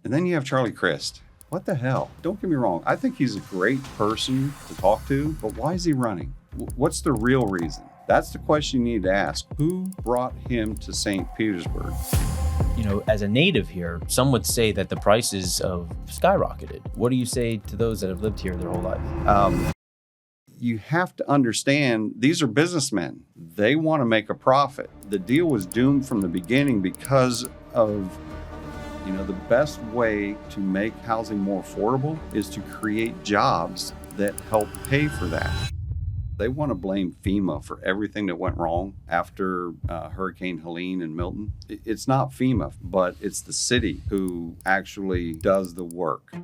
And then you have Charlie Crist. What the hell? Don't get me wrong. I think he's a great person to talk to, but why is he running? What's the real reason? That's the question you need to ask. Who brought him to St. Petersburg? You know, as a native here, some would say that the prices have skyrocketed. What do you say to those that have lived here their whole life? You have to understand, these are businessmen. They want to make a profit. The deal was doomed from the beginning because of, the best way to make housing more affordable is to create jobs that help pay for that. They want to blame FEMA for everything that went wrong after Hurricane Helene and Milton. It's not FEMA, but it's the city who actually does the work.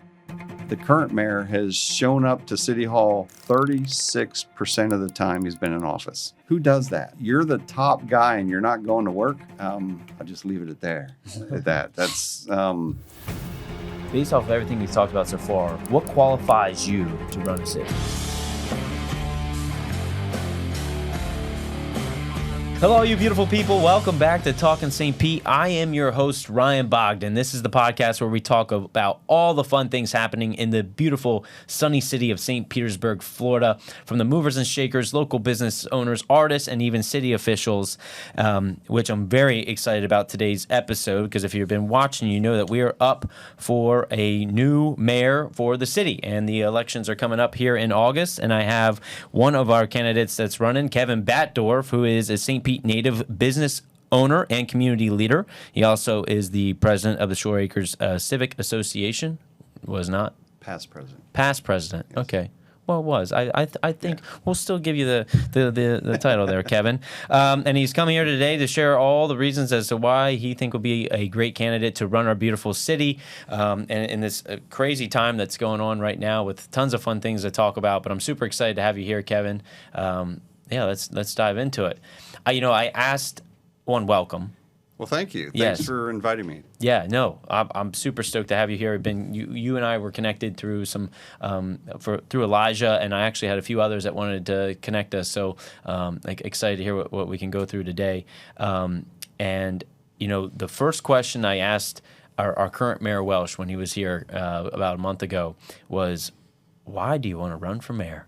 The current mayor has shown up to City Hall 36% of the time he's been in office. Who does that? You're the top guy and you're not going to work? I'll just leave it at there. At that. That's Based off of everything we've talked about so far, what qualifies you to run a city? Hello, you beautiful people. Welcome back to Talkin St. Pete. I am your host, Ryan Bogden. This is the podcast where we talk about all the fun things happening in the beautiful, sunny city of St. Petersburg, Florida, from the movers and shakers, local business owners, artists, and even city officials, which I'm very excited about today's episode, because if you've been watching, you know that we are up for a new mayor for the city, and the elections are coming up here in August, and I have one of our candidates that's running, Kevin Batdorf, who is a St. Pete native business owner and community leader. He also is the president of the Shore Acres Civic Association. Was not? Past president. Past president. Yes. Okay. Well, it was. I think we'll still give you the title there, Kevin. And he's coming here today to share all the reasons as to why he think will be a great candidate to run our beautiful city. And in this crazy time that's going on right now with tons of fun things to talk about. But I'm super excited to have you here, Kevin. Let's dive into it. I asked one, welcome. Well, thank you. Yes. Thanks for inviting me. Yeah, no, I'm super stoked to have you here. You and I were connected through through Elijah, and I actually had a few others that wanted to connect us. So, excited to hear what we can go through today. The first question I asked our current Mayor Welsh when he was here about a month ago was, why do you want to run for mayor?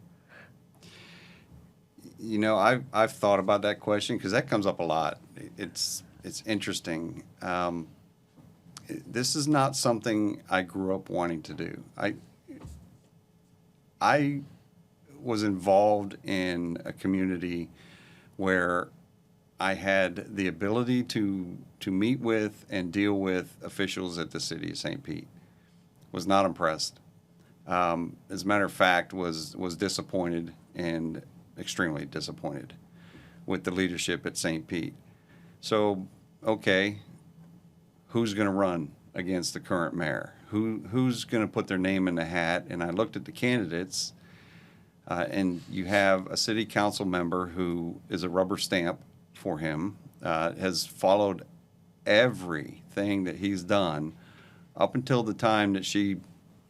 I've thought about that question because that comes up a lot. It's interesting. This is not something I grew up wanting to do. I was involved in a community where I had the ability to meet with and deal with officials at the city of St. Pete. Was not impressed. As a matter of fact, was disappointed and extremely disappointed with the leadership at St. Pete. So, okay, who's going to run against the current mayor? Who's going to put their name in the hat? And I looked at the candidates, and you have a city council member who is a rubber stamp for him, has followed everything that he's done up until the time that she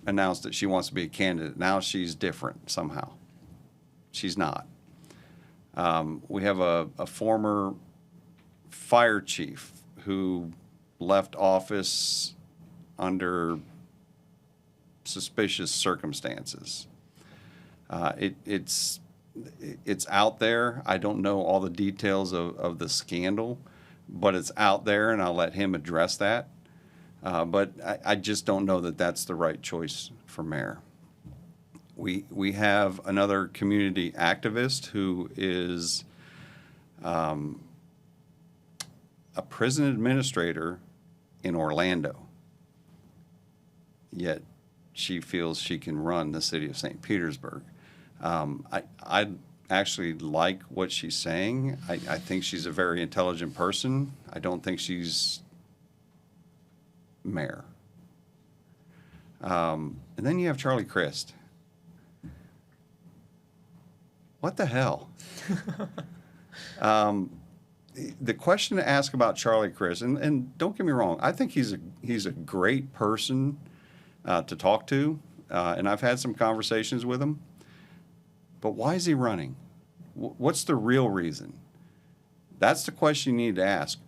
announced that she wants to be a candidate. Now she's different somehow. She's not. We have a former fire chief who left office under suspicious circumstances. It's out there. I don't know all the details of the scandal, but it's out there, and I'll let him address that. But I just don't know that that's the right choice for mayor. We have another community activist who is a prison administrator in Orlando, yet she feels she can run the city of St. Petersburg. I actually like what she's saying. I think she's a very intelligent person. I don't think she's mayor. And then you have Charlie Crist. What the hell? The question to ask about Charlie Crist, and don't get me wrong, I think he's a great person to talk to, and I've had some conversations with him. But why is he running? What's the real reason? That's the question you need to ask.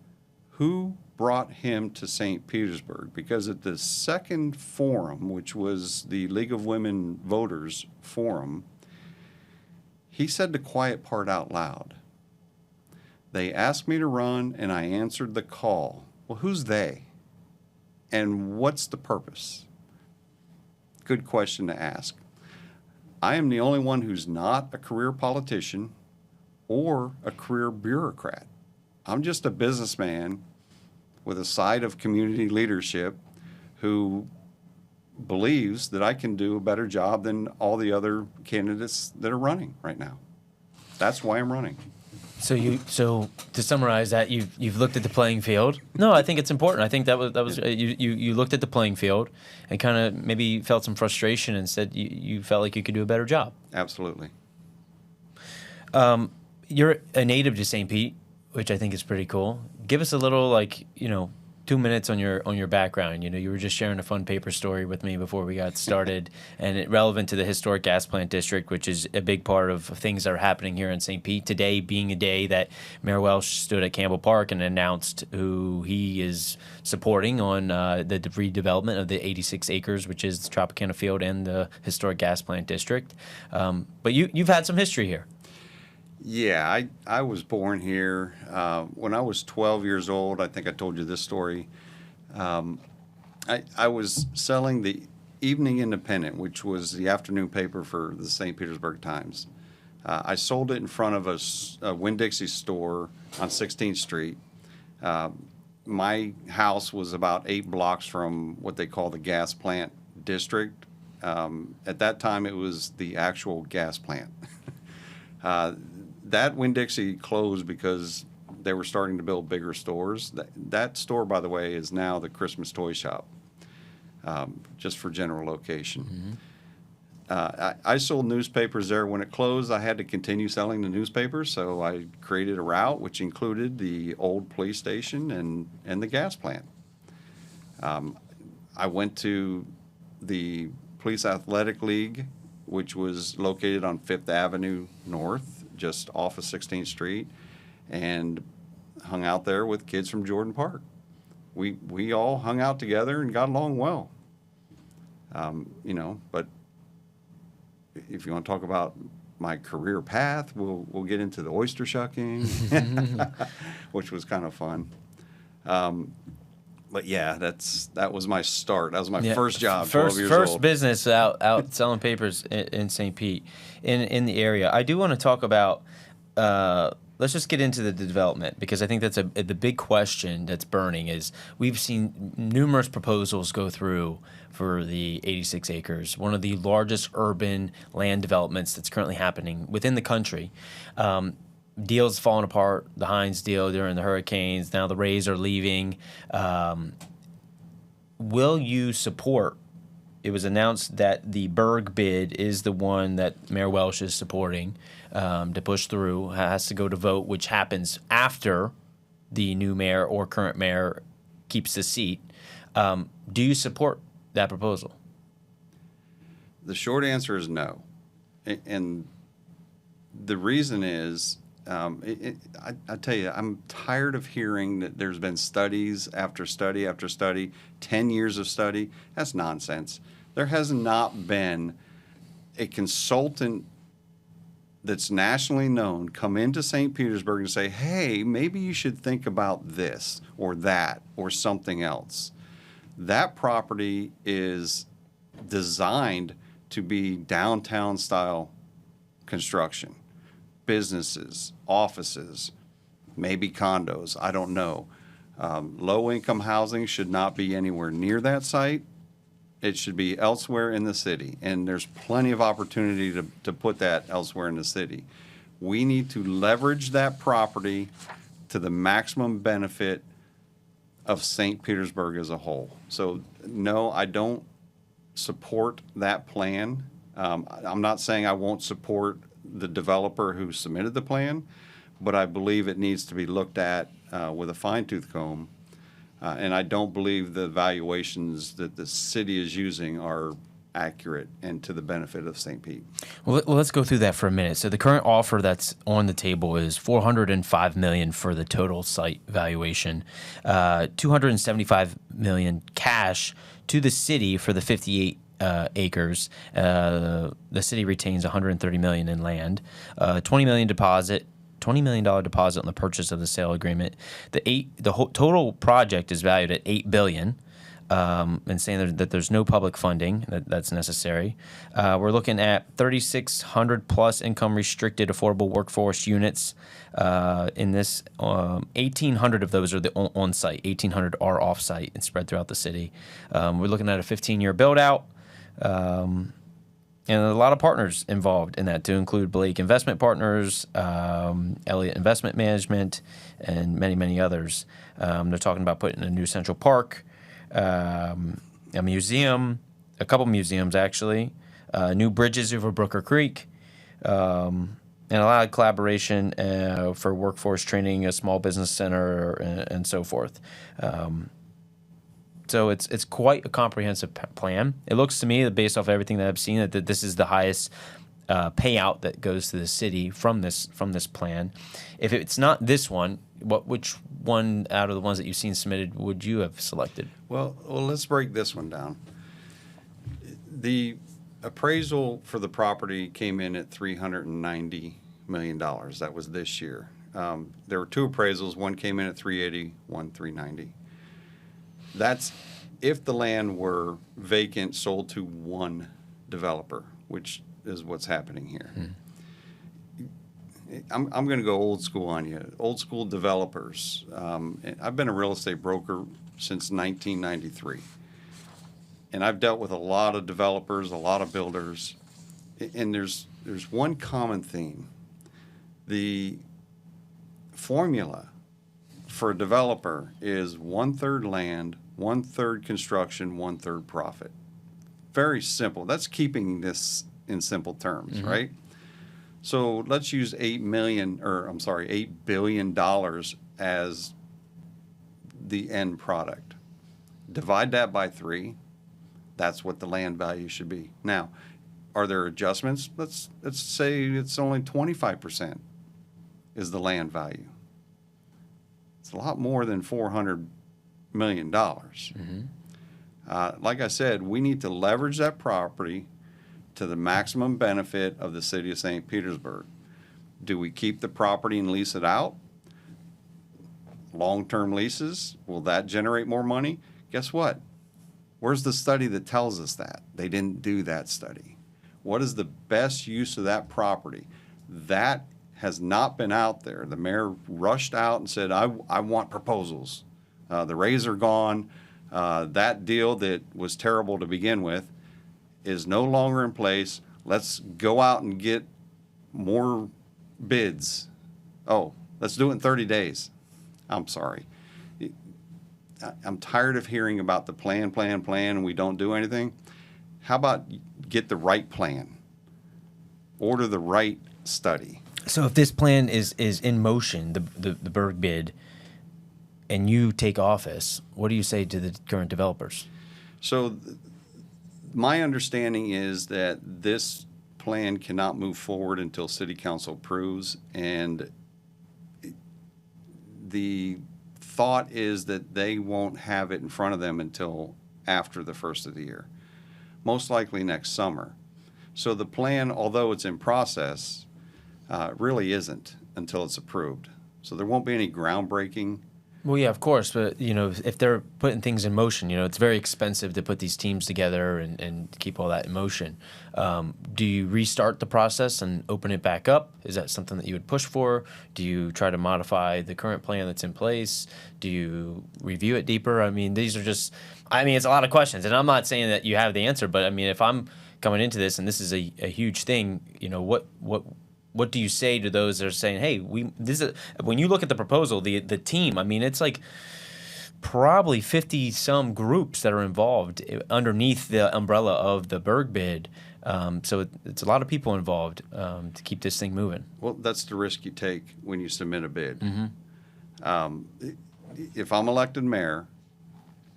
Who brought him to St. Petersburg? Because at the second forum, which was the League of Women Voters Forum, he said the quiet part out loud. They asked me to run, and I answered the call. Well, who's they? And what's the purpose? Good question to ask. I am the only one who's not a career politician or a career bureaucrat. I'm just a businessman with a side of community leadership who believes that I can do a better job than all the other candidates that are running right now. That's why I'm running. So to summarize that, you've looked at the playing field. No, I think it's important. I think that was you looked at the playing field and kind of maybe felt some frustration and said you felt like you could do a better job. Absolutely. You're a native to St. Pete, which I think is pretty cool. Give us a little 2 minutes on your background. You were just sharing a fun paper story with me before we got started, and it relevant to the historic gas plant district, which is a big part of things that are happening here in St. Pete. Today being a day that Mayor Welsh stood at Campbell Park and announced who he is supporting on the redevelopment of the 86 acres, which is the Tropicana Field and the historic gas plant district. But you've had some history here. Yeah, I was born here. When I was 12 years old, I think I told you this story. I was selling the Evening Independent, which was the afternoon paper for the St. Petersburg Times. I sold it in front of a Winn-Dixie store on 16th Street. My house was about 8 blocks from what they call the gas plant district. At that time, it was the actual gas plant. That Winn-Dixie closed because they were starting to build bigger stores. That store, by the way, is now the Christmas toy shop, just for general location. Mm-hmm. I sold newspapers there. When it closed, I had to continue selling the newspapers, so I created a route which included the old police station and the gas plant. I went to the Police Athletic League, which was located on 5th Avenue North, just off of 16th Street, and hung out there with kids from Jordan Park. We all hung out together and got along well. But if you want to talk about my career path, we'll get into the oyster shucking, which was kind of fun. But yeah, that was my start. That was my first job. 12 years old. First business out selling papers in St. Pete, in the area. I do want to talk about. Let's just get into the development, because I think that's the big question that's burning. Is we've seen numerous proposals go through for the 86 acres, one of the largest urban land developments that's currently happening within the country. Deals falling apart, the Hines deal during the hurricanes. Now the Rays are leaving. Will you support? It was announced that the Berg bid is the one that Mayor Welsh is supporting to push through. Has to go to vote, which happens after the new mayor or current mayor keeps the seat. Do you support that proposal? The short answer is no. And the reason is, I tell you, I'm tired of hearing that there's been studies after study after study, 10 years of study. That's nonsense. There has not been a consultant that's nationally known come into St. Petersburg and say, hey, maybe you should think about this or that or something else. That property is designed to be downtown style construction. Businesses, offices, maybe condos, I don't know. Low-income housing should not be anywhere near that site. It should be elsewhere in the city, and there's plenty of opportunity to put that elsewhere in the city. We need to leverage that property to the maximum benefit of St. Petersburg as a whole. So, no, I don't support that plan. I'm not saying I won't support the developer who submitted the plan, but I believe it needs to be looked at with a fine-tooth comb. And I don't believe the valuations that the city is using are accurate and to the benefit of St. Pete. Well, let's go through that for a minute. So the current offer that's on the table is $405 million for the total site valuation, $275 million cash to the city for the 58 acres. The city retains $130 million in land, $20 million deposit on the purchase of the sale agreement. The whole total project is valued at $8 billion. And saying that there's no public funding that's necessary. We're looking at 3,600 plus income restricted affordable workforce units. In this, 1,800 of those are the on-site, 1,800 are off-site and spread throughout the city. We're looking at a 15-year build-out. And a lot of partners involved in that, to include Blake Investment Partners, Elliott Investment Management, and many, many others. They're talking about putting a new Central Park, a museum, a couple museums actually, new bridges over Brooker Creek, and a lot of collaboration for workforce training, a small business center, and so forth. So it's quite a comprehensive plan. It looks to me, based off everything that I've seen, that this is the highest payout that goes to the city from this plan. If it's not this one, which one out of the ones that you've seen submitted would you have selected? Well, let's break this one down. The appraisal for the property came in at $390 million. That was this year. There were two appraisals. One came in at 380, one 390. That's if the land were vacant, sold to one developer, which is what's happening here. I'm going to go old school on you. Old school developers. I've been a real estate broker since 1993. And I've dealt with a lot of developers, a lot of builders. And there's one common theme. The formula for a developer is 1/3 land, 1/3 construction, 1/3 profit. Very simple. That's keeping this in simple terms, right? So let's use $8 billion as the end product. Divide that by 3. That's what the land value should be. Now, are there adjustments? Let's say it's only 25% is the land value. It's a lot more than $400 million. Like I said, we need to leverage that property to the maximum benefit of the city of St. Petersburg. Do we keep the property and lease it out? Long-term leases, will that generate more money? Guess what? Where's the study that tells us that? They didn't do that study. What is the best use of that property? That has not been out there. The mayor rushed out and said, I want proposals. The Rays are gone. That deal that was terrible to begin with is no longer in place. Let's go out and get more bids. Oh, let's do it in 30 days. I'm sorry. I'm tired of hearing about the plan, and we don't do anything. How about get the right plan? Order the right study. So if this plan is in motion, the Berg bid, and you take office, what do you say to the current developers? So my understanding is that this plan cannot move forward until City Council approves, and the thought is that they won't have it in front of them until after the first of the year, most likely next summer. So the plan, although it's in process, really isn't until it's approved. So there won't be any groundbreaking. Well, yeah, of course, but if they're putting things in motion, it's very expensive to put these teams together and keep all that in motion. Do you restart the process and open it back up? Is that something that you would push for? Do you try to modify the current plan that's in place? Do you review it deeper? I mean, these are just, it's a lot of questions, and I'm not saying that you have the answer, but if I'm coming into this and this is a huge thing, what do you say to those that are saying, hey, when you look at the proposal, the team, it's like probably 50 some groups that are involved underneath the umbrella of the Berg bid. So it's a lot of people involved to keep this thing moving. Well, that's the risk you take when you submit a bid. If I'm elected mayor,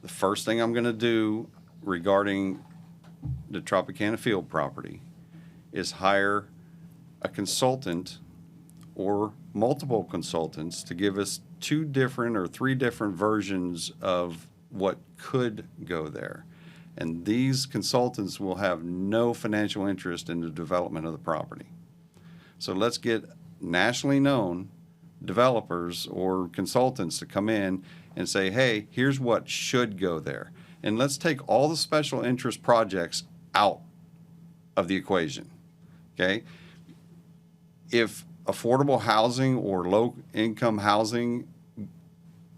the first thing I'm going to do regarding the Tropicana Field property is hire a consultant or multiple consultants to give us 2 different or 3 different versions of what could go there. And these consultants will have no financial interest in the development of the property. So let's get nationally known developers or consultants to come in and say, hey, here's what should go there. And let's take all the special interest projects out of the equation, okay? If affordable housing or low-income housing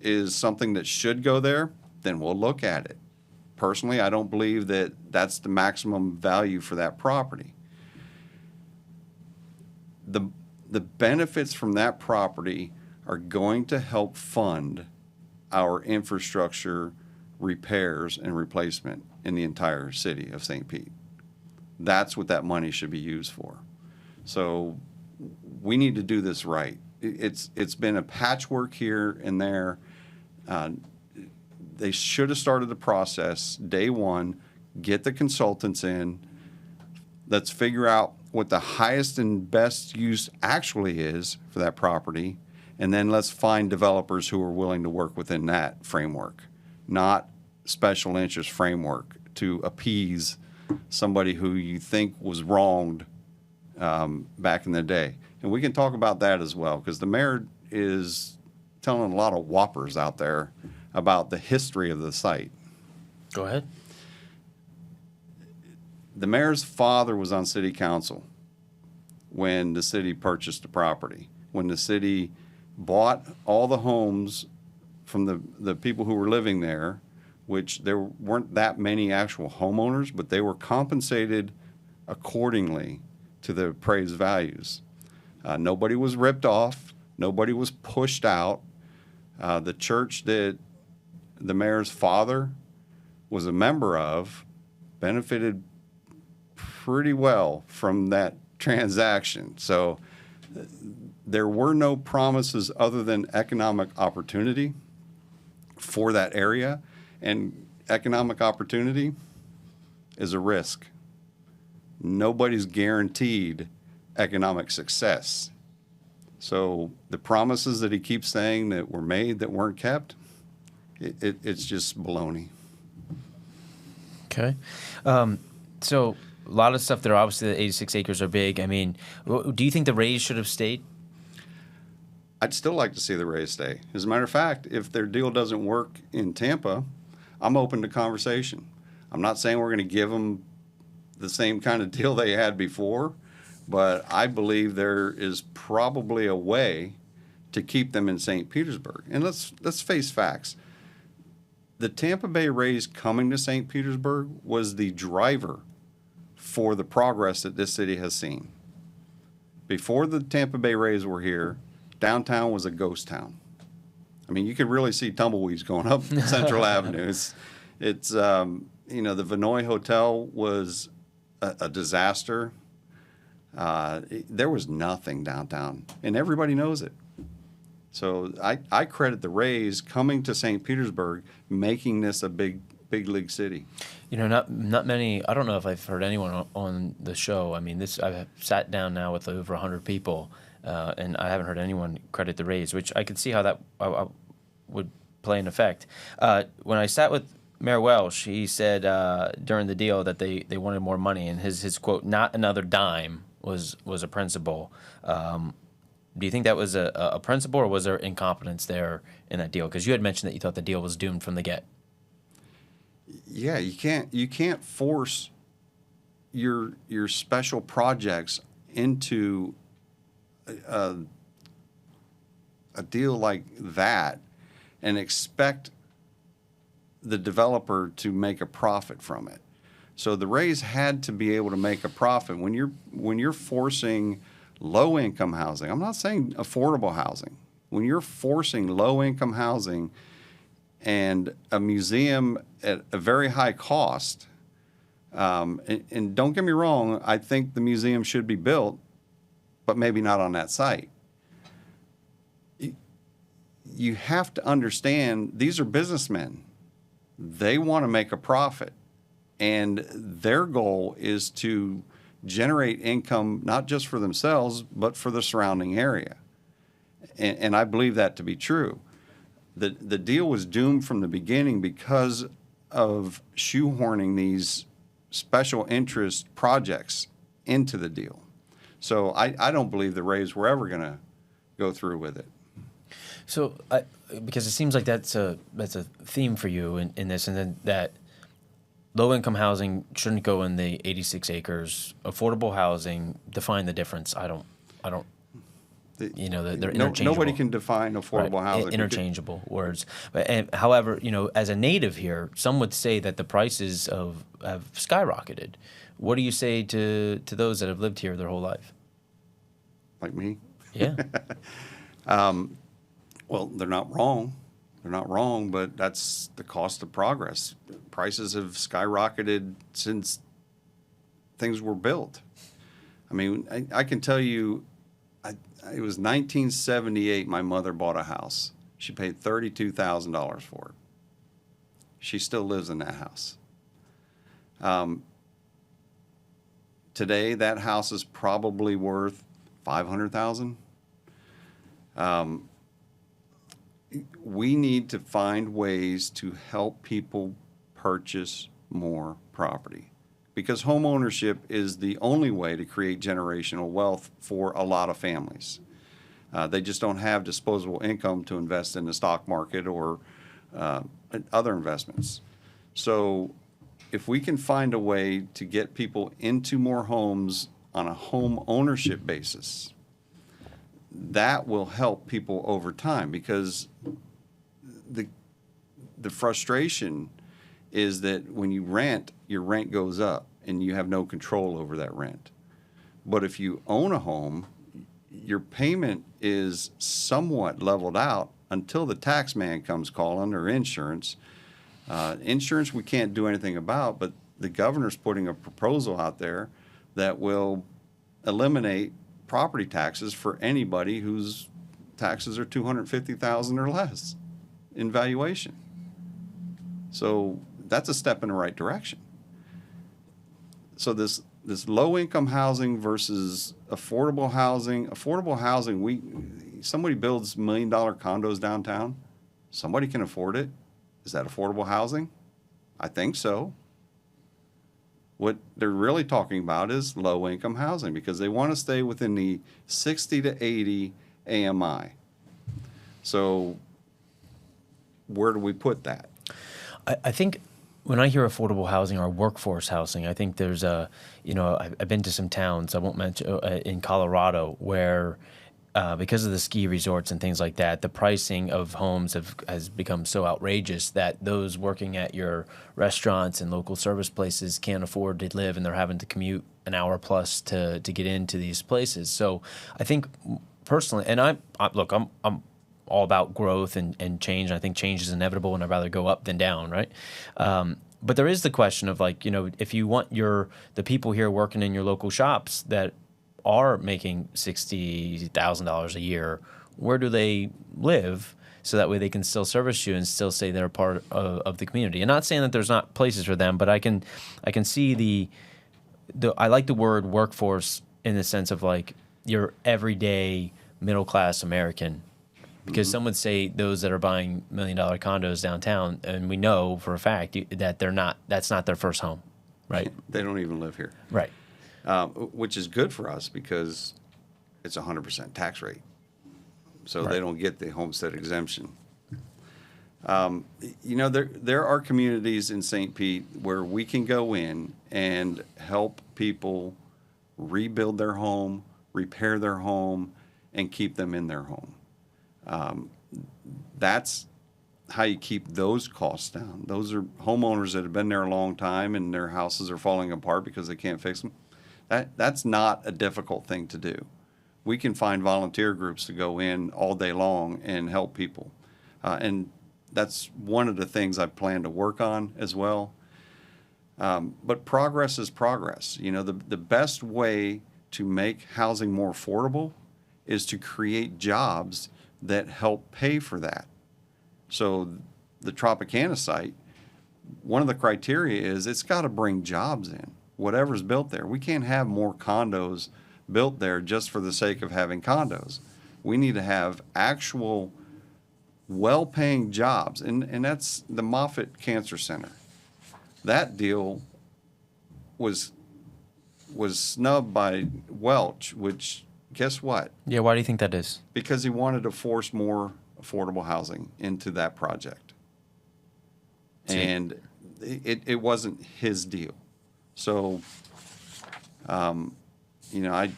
is something that should go there, then we'll look at it. Personally, I don't believe that that's the maximum value for that property. The benefits from that property are going to help fund our infrastructure repairs and replacement in the entire city of St. Pete. That's what that money should be used for. So we need to do this right. It's been a patchwork here and there. They should have started the process day one, get the consultants in. Let's figure out what the highest and best use actually is for that property, and then let's find developers who are willing to work within that framework, not special interest framework to appease somebody who you think was wronged back in the day. And we can talk about that as well, because the mayor is telling a lot of whoppers out there about the history of the site. Go ahead. The mayor's father was on city council when the city purchased the property. When the city bought all the homes from the people who were living there, which there weren't that many actual homeowners, but they were compensated accordingly to the appraised values. Nobody was ripped off. Nobody was pushed out. The church that the mayor's father was a member of benefited pretty well from that transaction. So there were no promises other than economic opportunity for that area. And economic opportunity is a risk. Nobody's guaranteed economic success. So the promises that he keeps saying that were made that weren't kept, it's just baloney. Okay. So a lot of stuff there. Obviously, the 86 acres are big. I mean, do you think the Rays should have stayed? I'd still like to see the Rays stay. As a matter of fact, if their deal doesn't work in Tampa, I'm open to conversation. I'm not saying we're going to give them the same kind of deal they had before, but I believe there is probably a way to keep them in St. Petersburg. And let's face facts. The Tampa Bay Rays coming to St. Petersburg was the driver for the progress that this city has seen. Before the Tampa Bay Rays were here, downtown was a ghost town. I mean, you could really see tumbleweeds going up Central Avenue. It's you know, the Vinoy Hotel was a disaster. There was nothing downtown, and everybody knows it. So I credit the Rays coming to St. Petersburg, making this a big league city. You know, not many. I don't know if I've heard anyone on the show. I mean, I've sat down now with over 100 people, and I haven't heard anyone credit the Rays, which I could see how that would play an effect. When I sat with Mayor Welsh, he said during the deal that they wanted more money, and his quote, "Not another dime," was a principle. Do you think that was a principle, or was there incompetence there in that deal? Because you had mentioned that you thought the deal was doomed from the get. Yeah, you can't force your special projects into a deal like that and expect the developer to make a profit from it. So the Rays had to be able to make a profit. When you're forcing low-income housing, I'm not saying affordable housing. When you're forcing low-income housing and a museum at a very high cost, and don't get me wrong, I think the museum should be built, but maybe not on that site. You have to understand, these are businessmen. They want to make a profit. And their goal is to generate income not just for themselves, but for the surrounding area. And I believe that to be true. The deal was doomed from the beginning because of shoehorning these special interest projects into the deal. So I don't believe the Rays were ever going to go through with it. So, because it seems like that's a theme for you in this, and then that low-income housing shouldn't go in the 86 acres. Affordable housing, define the difference. I don't. You know, they're interchangeable. Nobody can define affordable housing. Interchangeable words. However, you know, as a native here, some would say that the prices have skyrocketed. What do you say to those that have lived here their whole life? Like me? Yeah. Well, they're not wrong. They're not wrong, but that's the cost of progress. Prices have skyrocketed since things were built. I mean, I can tell you, it was 1978 my mother bought a house. She paid $32,000 for it. She still lives in that house. Today, that house is probably worth $500,000. We need to find ways to help people purchase more property, because home ownership is the only way to create generational wealth for a lot of families. They just don't have disposable income to invest in the stock market or other investments. So if we can find a way to get people into more homes on a home ownership basis, that will help people over time, because the frustration is that when you rent, your rent goes up and you have no control over that rent. But if you own a home, your payment is somewhat leveled out until the tax man comes calling, or insurance. Insurance we can't do anything about, but the governor's putting a proposal out there that will eliminate property taxes for anybody whose taxes are $250,000 or less in valuation. So that's a step in the right direction. So this low-income housing versus affordable housing. Affordable housing, somebody builds $1 million condos downtown. Somebody can afford it. Is that affordable housing? I think so. What they're really talking about is low-income housing, because they want to stay within the 60 to 80 AMI. So where do we put that? I think when I hear affordable housing or workforce housing, I think there's I've been to some towns, I won't mention, in Colorado, where because of the ski resorts and things like that, the pricing of homes has become so outrageous that those working at your restaurants and local service places can't afford to live, and they're having to commute an hour plus to get into these places. So I think personally, and I'm all about growth and change. I think change is inevitable, and I'd rather go up than down, right? But there is the question of, like, you know, if you want the people here working in your local shops that are making $60,000 a year, where do they live, so that way they can still service you and still say they're part of the community? And not saying that there's not places for them, but I can see I like the word workforce in the sense of, like, your everyday middle class American. Because some would say those that are buying $1 million condos downtown, and we know for a fact that that's not their first home, right? They don't even live here. Right. Which is good for us because it's 100% tax rate. So Right. They don't get the homestead exemption. There are communities in St. Pete where we can go in and help people rebuild their home, repair their home, and keep them in their home. That's how you keep those costs down. Those are homeowners that have been there a long time and their houses are falling apart because they can't fix them. That's not a difficult thing to do. We can find volunteer groups to go in all day long and help people. And that's one of the things I plan to work on as well. But progress is progress. You know, the best way to make housing more affordable is to create jobs that help pay for that. So the Tropicana site one of the criteria is it's got to bring jobs in, whatever's built there. We can't have more condos built there just for the sake of having condos. We need to have actual well-paying jobs, and that's the Moffitt Cancer Center. That deal was snubbed by Welch, which, guess what? Yeah, why do you think that is? Because he wanted to force more affordable housing into that project. And it wasn't his deal. So, you know,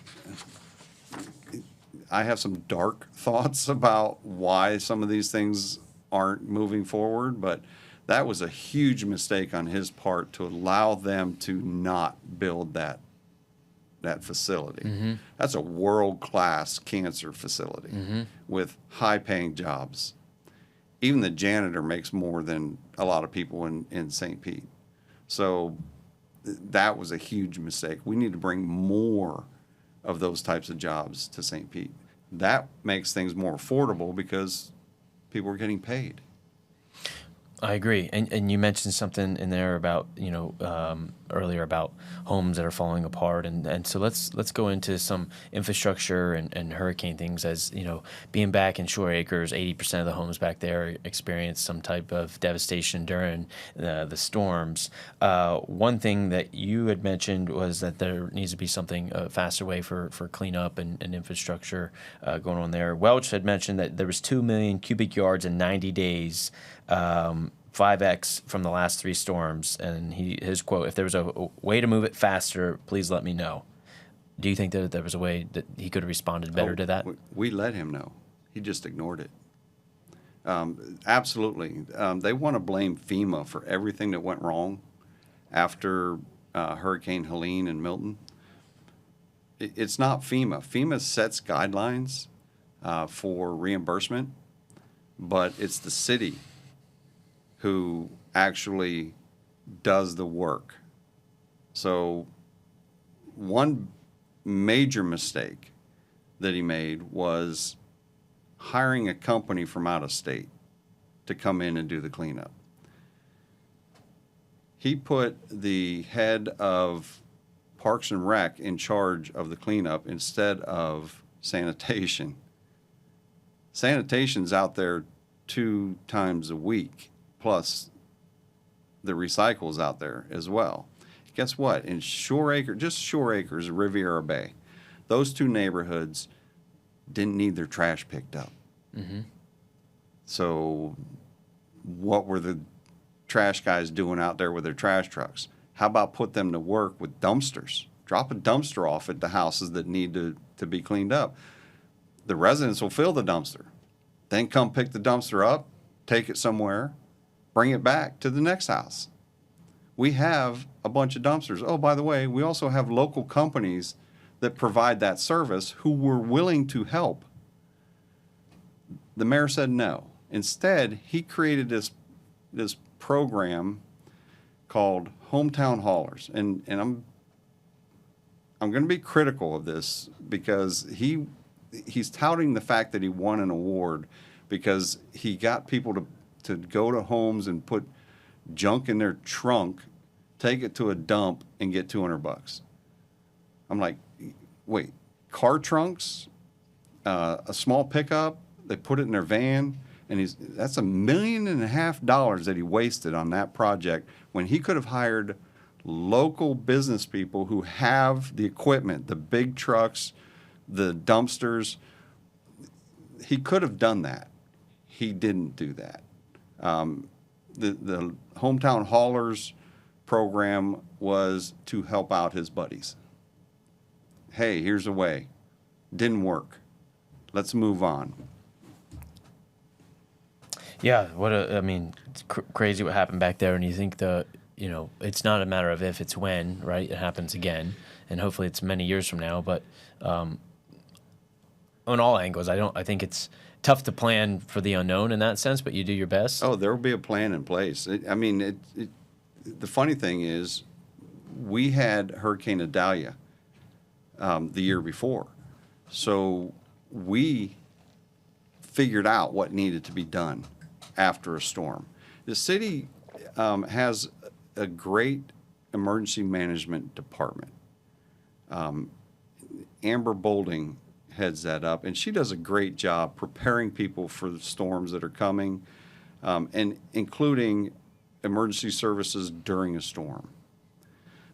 I have some dark thoughts about why some of these things aren't moving forward, but that was a huge mistake on his part to allow them to not build that facility. That's a world-class cancer facility with high-paying jobs. Even the janitor makes more than a lot of people in St. Pete. So that was a huge mistake. We need to bring more of those types of jobs to St. Pete. That makes things more affordable because people are getting paid. I agree, and you mentioned something in there about earlier about homes that are falling apart, and so let's go into some infrastructure and hurricane things. As you know, being back in Shore Acres, 80% of the homes back there experienced some type of devastation during the storms. One thing that you had mentioned was that there needs to be something a faster way for cleanup and infrastructure going on there. Welch had mentioned that there was 2 million cubic yards in 90 days. 5x from the last 3 storms, and his quote: "If there was a way to move it faster, please let me know." Do you think that there was a way that he could have responded better to that? We let him know. He just ignored it. Absolutely. They want to blame FEMA for everything that went wrong after Hurricane Helene and Milton. It's not FEMA. FEMA sets guidelines for reimbursement, but it's the city who actually does the work. So one major mistake that he made was hiring a company from out of state to come in and do the cleanup. He put the head of Parks and Rec in charge of the cleanup instead of sanitation. Sanitation's out there 2 times a week. Plus, the recycle's out there as well. Guess what? In Shore Acres, Riviera Bay, those 2 neighborhoods didn't need their trash picked up. So what were the trash guys doing out there with their trash trucks? How about put them to work with dumpsters? Drop a dumpster off at the houses that need to be cleaned up. The residents will fill the dumpster. Then come pick the dumpster up, take it somewhere, bring it back to the next house. We have a bunch of dumpsters. Oh, by the way, we also have local companies that provide that service who were willing to help. The mayor said no. Instead, he created this program called Hometown Haulers. And I'm going to be critical of this because he's touting the fact that he won an award because he got people to go to homes and put junk in their trunk, take it to a dump, and get $200. I'm like, wait, car trunks, a small pickup, they put it in their van, and that's $1.5 million that he wasted on that project when he could have hired local business people who have the equipment, the big trucks, the dumpsters. He could have done that. He didn't do that. The Hometown Haulers program was to help out his buddies. Hey, here's a way. Didn't work. Let's move on. Yeah, it's crazy what happened back there, and you think it's not a matter of if, it's when, right? It happens again, and hopefully it's many years from now. But on all angles, I think it's tough to plan for the unknown in that sense, but you do your best. Oh, there will be a plan in place. The funny thing is, we had Hurricane Idalia the year before. So we figured out what needed to be done after a storm. The city, has a great emergency management department. Amber Bogden heads that up, and she does a great job preparing people for the storms that are coming, and including emergency services during a storm.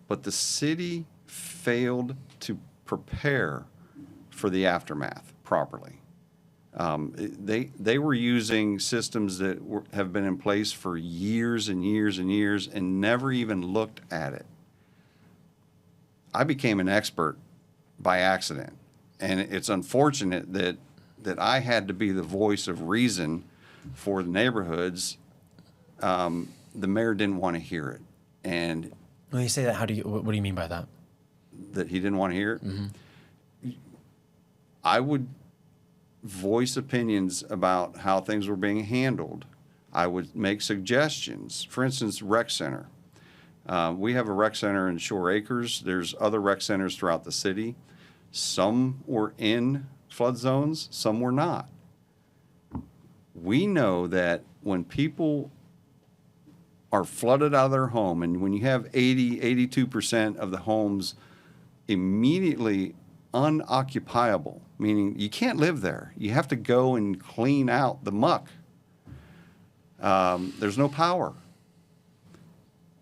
But the city failed to prepare for the aftermath properly. They were using systems that have been in place for years and years and years and never even looked at it. I became an expert by accident, and it's unfortunate that I had to be the voice of reason for the neighborhoods. The mayor didn't want to hear it, and when you say that, what do you mean by that? That he didn't want to hear it? Mm-hmm. I would voice opinions about how things were being handled. I would make suggestions. For instance, rec center. We have a rec center in Shore Acres. There's other rec centers throughout the city. Some were in flood zones, some were not. We know that when people are flooded out of their home, and when you have 82% of the homes immediately unoccupiable, meaning you can't live there. You have to go and clean out the muck. There's no power.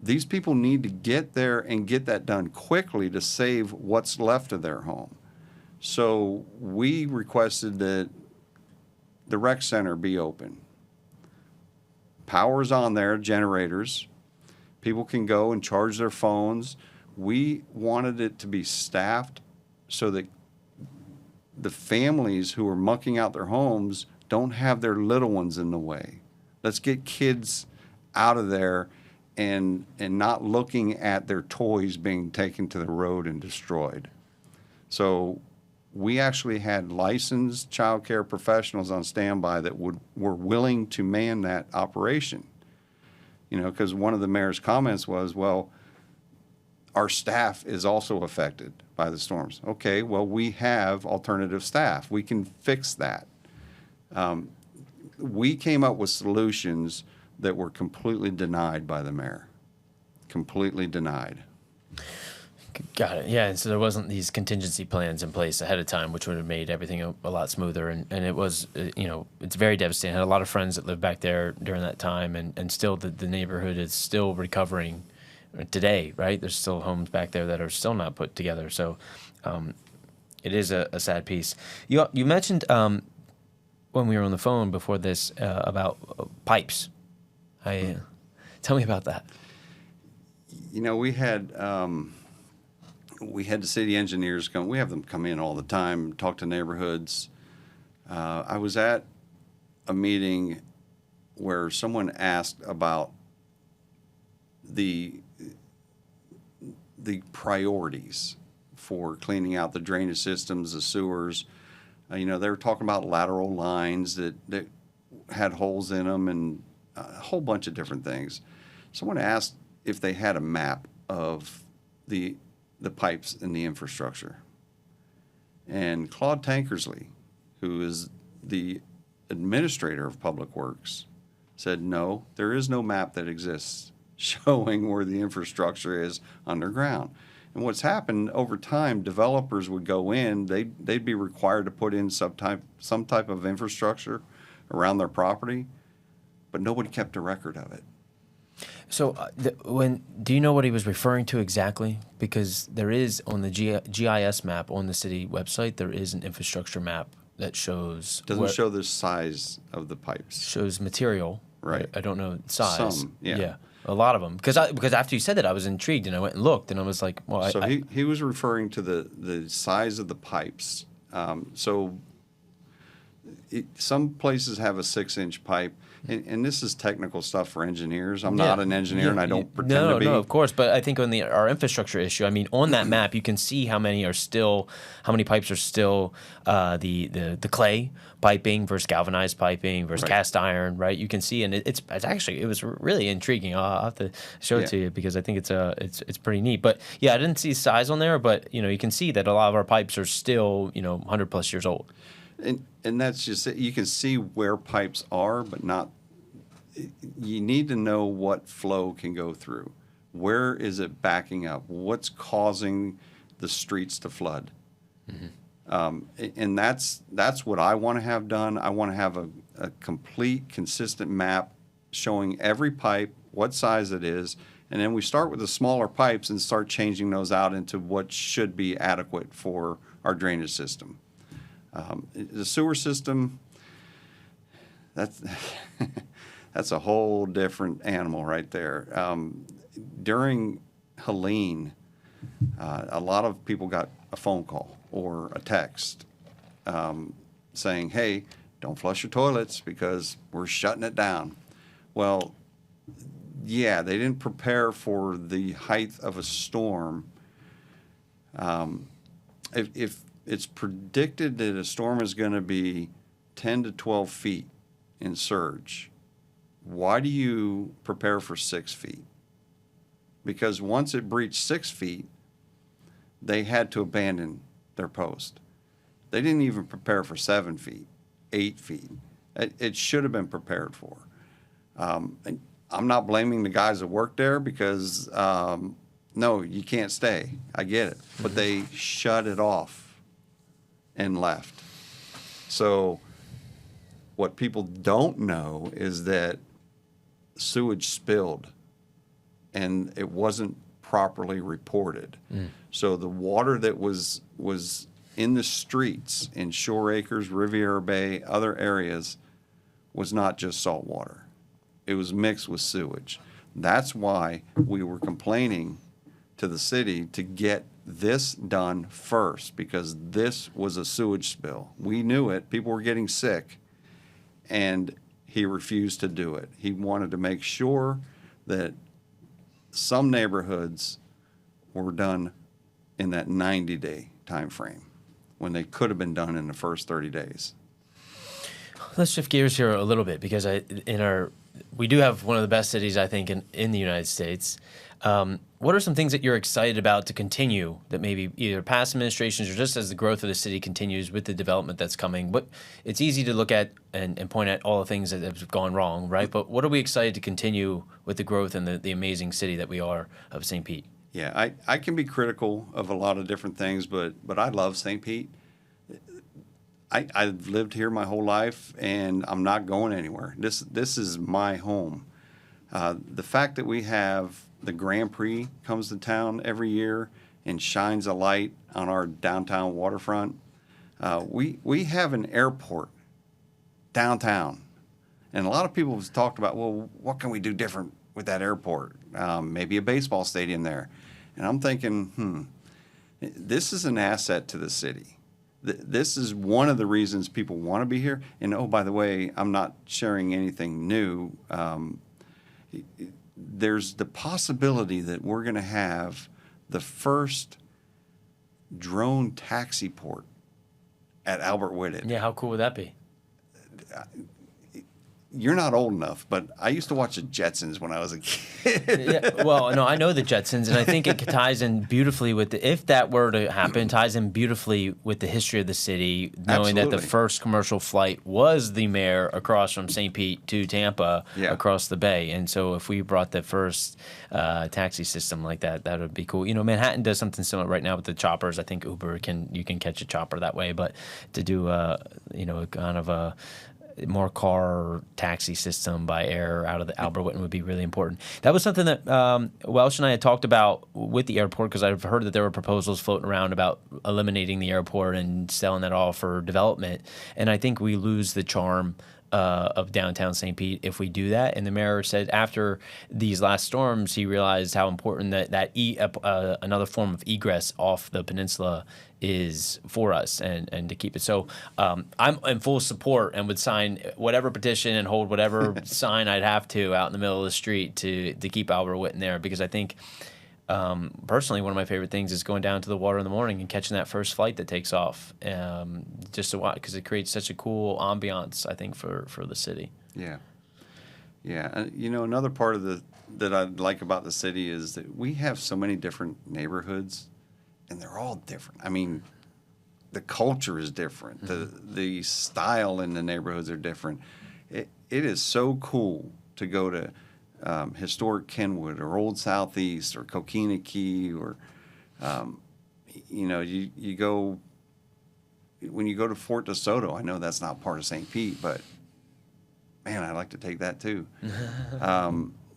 These people need to get there and get that done quickly to save what's left of their home. So we requested that the rec center be open. Power's on there, generators. People can go and charge their phones. We wanted it to be staffed so that the families who are mucking out their homes don't have their little ones in the way. Let's get kids out of there and not looking at their toys being taken to the road and destroyed. So we actually had licensed child care professionals on standby that were willing to man that operation. Because one of the mayor's comments was, well, our staff is also affected by the storms. Okay, well, we have alternative staff. We can fix that. We came up with solutions that were completely denied by the mayor. Completely denied. Got it. Yeah, and so there wasn't these contingency plans in place ahead of time, which would have made everything a lot smoother. And it was, it's very devastating. I had a lot of friends that lived back there during that time, and still the neighborhood is still recovering today, right? There's still homes back there that are still not put together. So it is a sad piece. You mentioned when we were on the phone before this about pipes. Tell me about that. We had the city engineers come. We have them come in all the time, talk to neighborhoods. I was at a meeting where someone asked about the priorities for cleaning out the drainage systems, the sewers. They were talking about lateral lines that had holes in them and a whole bunch of different things. Someone asked if they had a map of the pipes and the infrastructure. And Claude Tankersley, who is the administrator of Public Works, said, no, there is no map that exists showing where the infrastructure is underground. And what's happened over time, developers would go in, they'd be required to put in some type of infrastructure around their property, but nobody kept a record of it. So do you know what he was referring to exactly? Because there is on the GIS map on the city website, there is an infrastructure map that shows. Doesn't show the size of the pipes. Shows material. Right. I don't know size. Some, yeah. A lot of them. Because after you said that, I was intrigued and I went and looked and I was like, well, So he was referring to the size of the pipes. Some places have a 6-inch pipe. And this is technical stuff for engineers. I'm not an engineer, and I don't pretend to be. No, of course. But I think on our infrastructure issue, I mean, on that map, you can see how many pipes are still the clay piping versus galvanized piping versus cast iron, right? You can see, and it was really intriguing. I'll have to show it to you because I think it's pretty neat. But yeah, I didn't see size on there, but you can see that a lot of our pipes are still 100+ years old. And that's just it. You can see where pipes are, but not. you need to know what flow can go through. Where is it backing up? What's causing the streets to flood? And that's what I want to have done. I want to have a complete, consistent map showing every pipe, what size it is, and then we start with the smaller pipes and start changing those out into what should be adequate for our drainage system. The sewer system, that's that's a whole different animal right there. During Helene, a lot of people got a phone call or a text saying, hey, don't flush your toilets because we're shutting it down. Well, yeah, they didn't prepare for the height of a storm. If it's predicted that a storm is going to be 10 to 12 feet in surge, why do you prepare for 6 feet? Because once it breached 6 feet, they had to abandon their post. They didn't even prepare for 7 feet, 8 feet. It should have been prepared for. And I'm not blaming the guys that work there because, no, you can't stay. I get it. But they shut it off and left. So what people don't know is that sewage spilled and it wasn't properly reported. So the water that was in the streets in Shore Acres, Riviera Bay, other areas was not just salt water. It was mixed with sewage. That's why we were complaining to the city to get this done first, because this was a sewage spill. We knew it. People were getting sick, and he refused to do it. He wanted to make sure that some neighborhoods were done in that 90-day time frame when they could have been done in the first 30 days. Let's shift gears here a little bit, because we do have one of the best cities, I think, in the United States. What are some things that you're excited about to continue that maybe either past administrations or just as the growth of the city continues with the development that's coming? But it's easy to look at and point at all the things that have gone wrong, right? But what are we excited to continue with the growth and the amazing city that we are of St. Pete? Yeah, I can be critical of a lot of different things, but I love St. Pete. I've lived here my whole life, and I'm not going anywhere. This is my home. The fact that we have the Grand Prix comes to town every year and shines a light on our downtown waterfront. We have an airport downtown, and a lot of people have talked about, well, what can we do different with that airport? Maybe a baseball stadium there. And I'm thinking, this is an asset to the city. This is one of the reasons people want to be here. And oh, by the way, I'm not sharing anything new. There's the possibility that we're going to have the first drone taxi port at Albert Whitted. Yeah, how cool would that be? You're not old enough, but I used to watch the Jetsons when I was a kid. Yeah, well, no, I know the Jetsons, and I think it ties in beautifully with if that were to happen, ties in beautifully with the history of the city, knowing that the first commercial flight was the mayor across from St. Pete to Tampa across the bay. And so if we brought the first taxi system like that, that would be cool. You know, Manhattan does something similar right now with the choppers. I think Uber you can catch a chopper that way, but to do kind of a more car taxi system by air out of the Albert Whitten would be really important. That was something that Welsh and I had talked about with the airport, because I've heard that there were proposals floating around about eliminating the airport and selling that all for development. And I think we lose the charm of downtown St. Pete if we do that. And the mayor said after these last storms, he realized how important that another form of egress off the peninsula is for us and to keep it. So I'm in full support and would sign whatever petition and hold whatever sign I'd have to out in the middle of the street to keep Albert Whitten there, because I think personally one of my favorite things is going down to the water in the morning and catching that first flight that takes off, just to watch, because it creates such a cool ambiance, I think, for the city. Yeah. Another part of that I like about the city is that we have so many different neighborhoods, and they're all different. I mean, the culture is different. The style in the neighborhoods are different. It is so cool to go to historic Kenwood or Old Southeast or Coquina Key or, you go, when you go to Fort DeSoto, I know that's not part of St. Pete, but man, I'd like to take that too.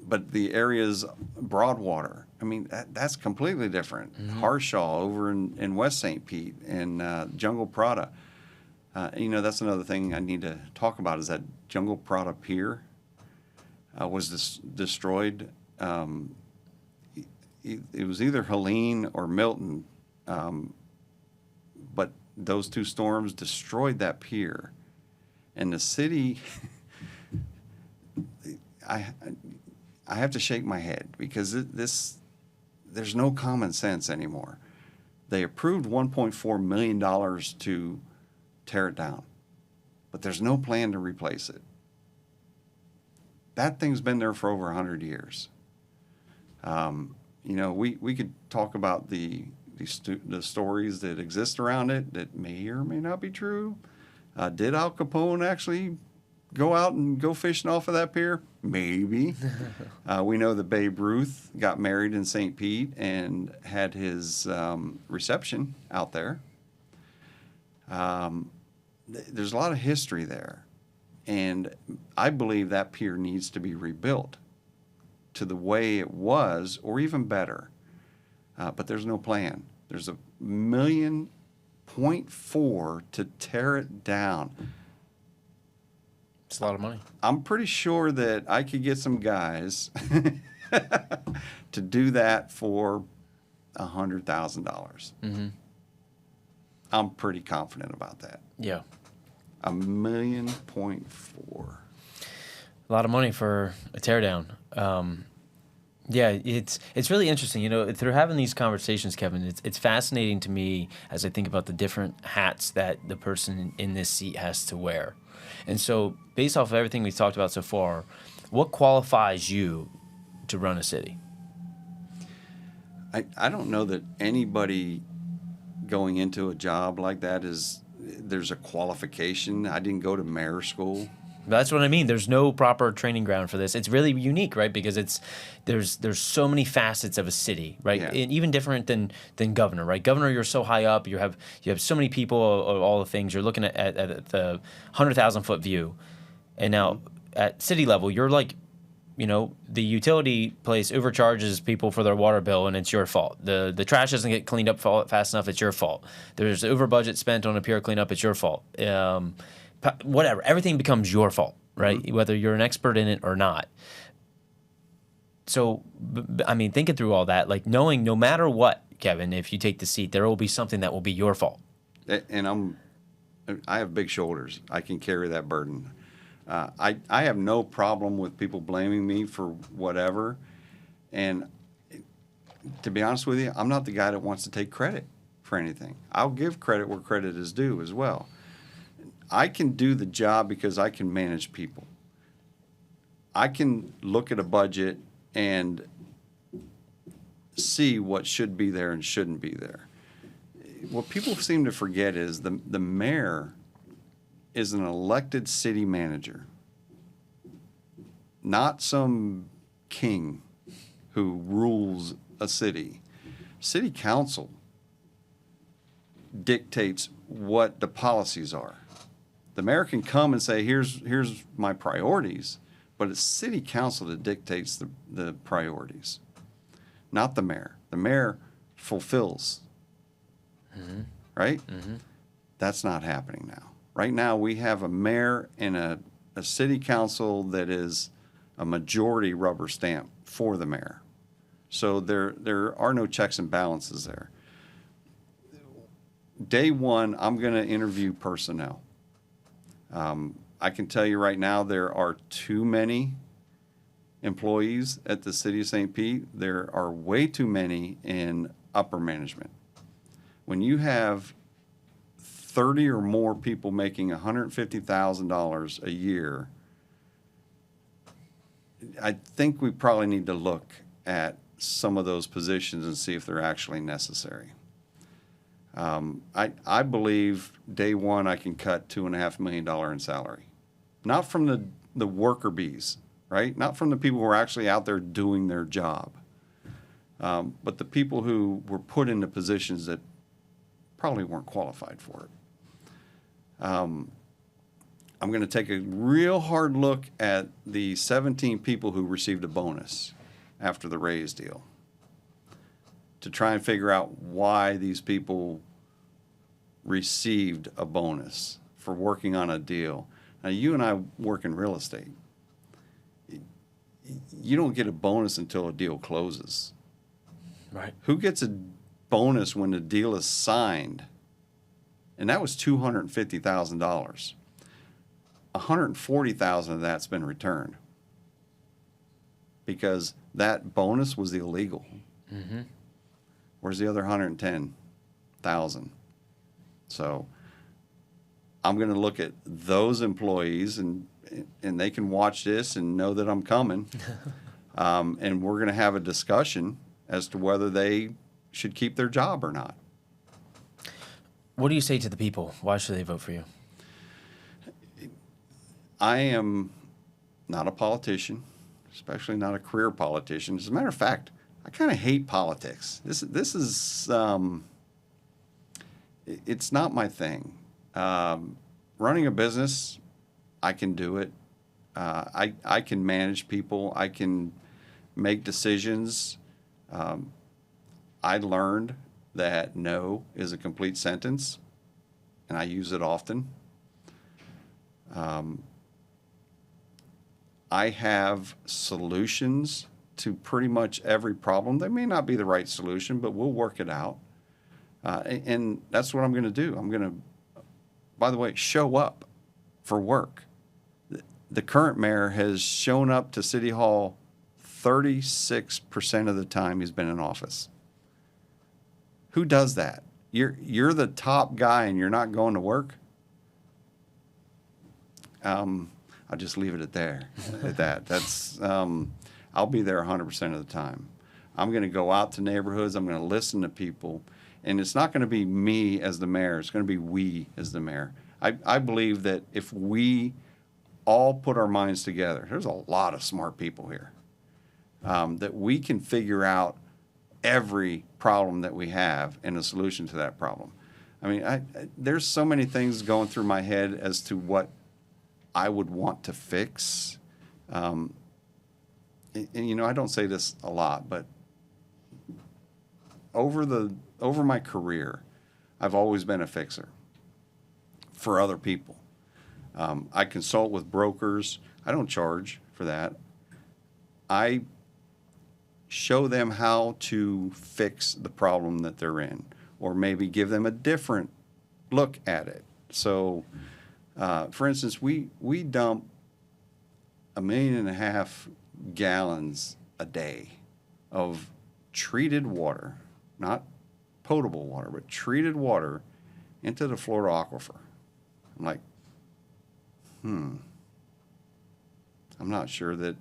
But the areas, Broadwater, I mean, that's completely different. Harshaw over in West St. Pete and Jungle Prada. That's another thing I need to talk about is that Jungle Prada Pier was destroyed. It was either Helene or Milton, but those two storms destroyed that pier. And the city, I have to shake my head because there's no common sense anymore. They approved $1.4 million to tear it down, but there's no plan to replace it. That thing's been there for over 100 years. We could talk about the stories that exist around it that may or may not be true. Did Al Capone actually go out and go fishing off of that pier? Maybe. We know that Babe Ruth got married in St. Pete and had his reception out there. There's a lot of history there. And I believe that pier needs to be rebuilt to the way it was or even better. But there's no plan. There's $1.4 million to tear it down. It's a lot of money. I'm pretty sure that I could get some guys to do that for $100,000. Mm-hmm. I'm pretty confident about that. Yeah. $1.4 million. A lot of money for a teardown. Yeah, it's really interesting. Through having these conversations, Kevin, it's fascinating to me as I think about the different hats that the person in this seat has to wear. And so, based off of everything we've talked about so far, what qualifies you to run a city? I don't know that anybody going into a job like that there's a qualification. I didn't go to mayor school. That's what I mean. There's no proper training ground for this. It's really unique, right? Because there's so many facets of a city, right? Yeah. And even different than governor, right? Governor, you're so high up. You have so many people, all the things. You're looking at the 100,000-foot view, and now at city level, you're like, the utility place overcharges people for their water bill, and it's your fault. The trash doesn't get cleaned up fast enough. It's your fault. There's over budget spent on a pier cleanup. It's your fault. Whatever, everything becomes your fault, right? Mm-hmm. Whether you're an expert in it or not. So, thinking through all that, like knowing no matter what, Kevin, if you take the seat, there will be something that will be your fault. And I have big shoulders. I can carry that burden. I have no problem with people blaming me for whatever. And to be honest with you, I'm not the guy that wants to take credit for anything. I'll give credit where credit is due as well. I can do the job because I can manage people. I can look at a budget and see what should be there and shouldn't be there. What people seem to forget is the mayor is an elected city manager, not some king who rules a city. City council dictates what the policies are. The mayor can come and say, here's my priorities, but it's city council that dictates the priorities, not the mayor. The mayor fulfills, right? Mm-hmm. That's not happening now. Right now, we have a mayor and a city council that is a majority rubber stamp for the mayor. So there are no checks and balances there. Day one, I'm going to interview personnel. I can tell you right now, there are too many employees at the city of St. Pete. There are way too many in upper management. When you have 30 or more people making $150,000 a year, I think we probably need to look at some of those positions and see if they're actually necessary. I believe day one I can cut $2.5 million in salary, not from the worker bees, right? Not from the people who are actually out there doing their job, but the people who were put into positions that probably weren't qualified for it. I'm going to take a real hard look at the 17 people who received a bonus after the Rays deal to try and figure out why these people received a bonus for working on a deal. Now, you and I work in real estate. You don't get a bonus until a deal closes. Right. Who gets a bonus when the deal is signed? And that was $250,000. $140,000 of that's been returned because that bonus was illegal. Mm-hmm. Where's the other $110,000? So I'm going to look at those employees, and they can watch this and know that I'm coming. And we're going to have a discussion as to whether they should keep their job or not. What do you say to the people? Why should they vote for you? I am not a politician, especially not a career politician. As a matter of fact, I kind of hate politics. This is it's not my thing. Running a business, I can do it. I can manage people. I can make decisions. I learned that no is a complete sentence, and I use it often. I have solutions to pretty much every problem. They may not be the right solution, but we'll work it out. And that's what I'm going to do. I'm going to, by the way, show up for work. The current mayor has shown up to City Hall 36% of the time he's been in office. Who does that? You're the top guy and you're not going to work? I'll just leave it at that. That's I'll be there 100% of the time. I'm going to go out to neighborhoods. I'm going to listen to people, and it's not going to be me as the mayor. It's going to be we as the mayor. I believe that if we all put our minds together, there's a lot of smart people here, that we can figure out every problem that we have and a solution to that problem. I mean, there's so many things going through my head as to what I would want to fix. And you know, I don't say this a lot, but over my career, I've always been a fixer for other people. I consult with brokers. I don't charge for that. I show them how to fix the problem that they're in, or maybe give them a different look at it. So, for instance, we dump 1.5 million gallons a day of treated water, not potable water, but treated water into the Florida aquifer. I'm like, I'm not sure that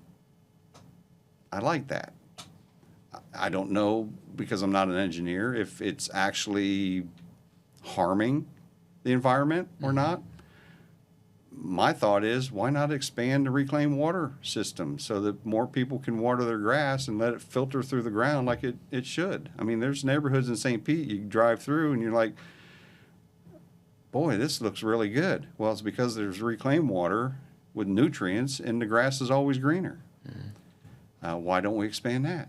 I like that. I don't know, because I'm not an engineer, if it's actually harming the environment or not. My thought is, why not expand the reclaimed water system so that more people can water their grass and let it filter through the ground like it should? I mean, there's neighborhoods in St. Pete you drive through and you're like, boy, this looks really good. Well, it's because there's reclaimed water with nutrients and the grass is always greener. Why don't we expand that?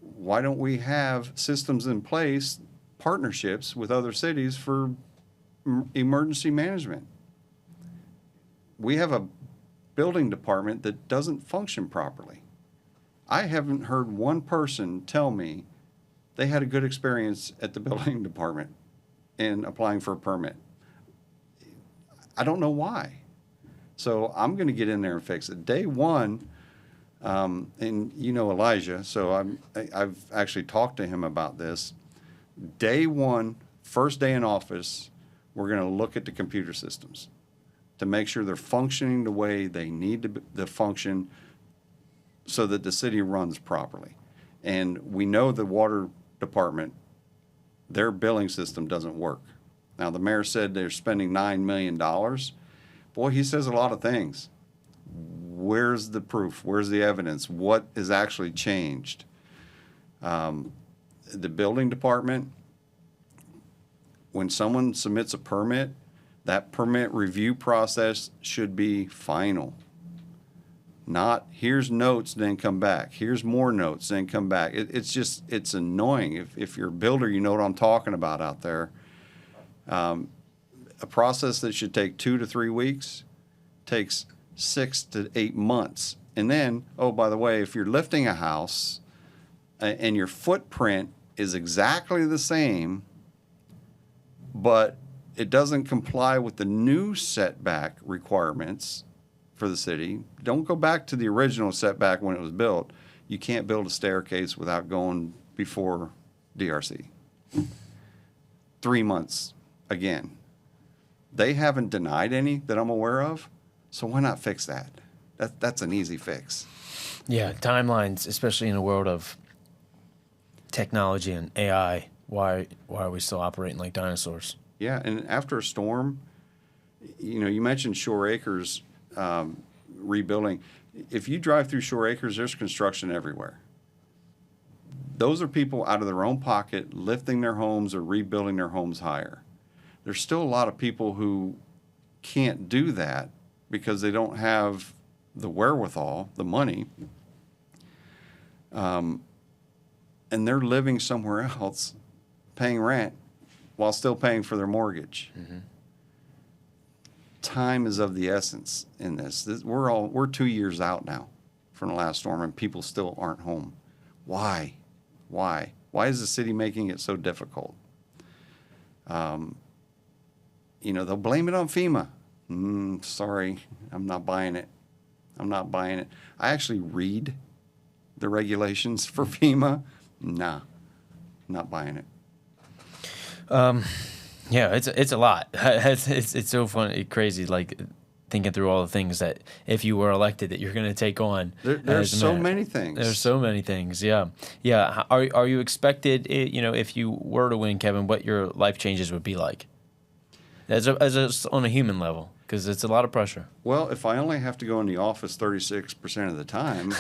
Why don't we have systems in place, partnerships with other cities for emergency management? We have a building department that doesn't function properly. I haven't heard one person tell me they had a good experience at the building department in applying for a permit. I don't know why. So I'm going to get in there and fix it. Day one, and you know Elijah, so I've actually talked to him about this. Day one, first day in office, we're going to look at the computer systems to make sure they're functioning the way they need to function so that the city runs properly. And we know the water department, their billing system doesn't work. Now, the mayor said they're spending $9 million. Boy, he says a lot of things. Where's the proof? Where's the evidence? What is actually changed? The building department, when someone submits a permit, that permit review process should be final. Not here's notes, then come back. Here's more notes, then come back. It's annoying. If you're a builder, you know what I'm talking about out there. A process that should take 2 to 3 weeks takes 6 to 8 months. And then, oh, by the way, if you're lifting a house and your footprint is exactly the same, but it doesn't comply with the new setback requirements for the city, don't go back to the original setback when it was built. You can't build a staircase without going before DRC. 3 months again. They haven't denied any that I'm aware of, so why not fix that? That's an easy fix. Yeah, timelines, especially in a world of technology and AI, why are we still operating like dinosaurs? Yeah, and after a storm, you mentioned Shore Acres rebuilding. If you drive through Shore Acres, there's construction everywhere. Those are people out of their own pocket lifting their homes or rebuilding their homes higher. There's still a lot of people who can't do that because they don't have the wherewithal, the money, and they're living somewhere else, paying rent while still paying for their mortgage. Mm-hmm. Time is of the essence in this. We're 2 years out now from the last storm, and people still aren't home. Why? Why is the city making it so difficult? They'll blame it on FEMA. Sorry, I'm not buying it. I actually read the regulations for FEMA. Nah, not buying it. Yeah, it's a lot. It's so funny, crazy, like thinking through all the things that if you were elected that you're going to take on. There's so many things. There's so many things. Yeah. Are you expected? If you were to win, Kevin, what your life changes would be like, as on a human level, because it's a lot of pressure. Well, if I only have to go in the office 36% of the time,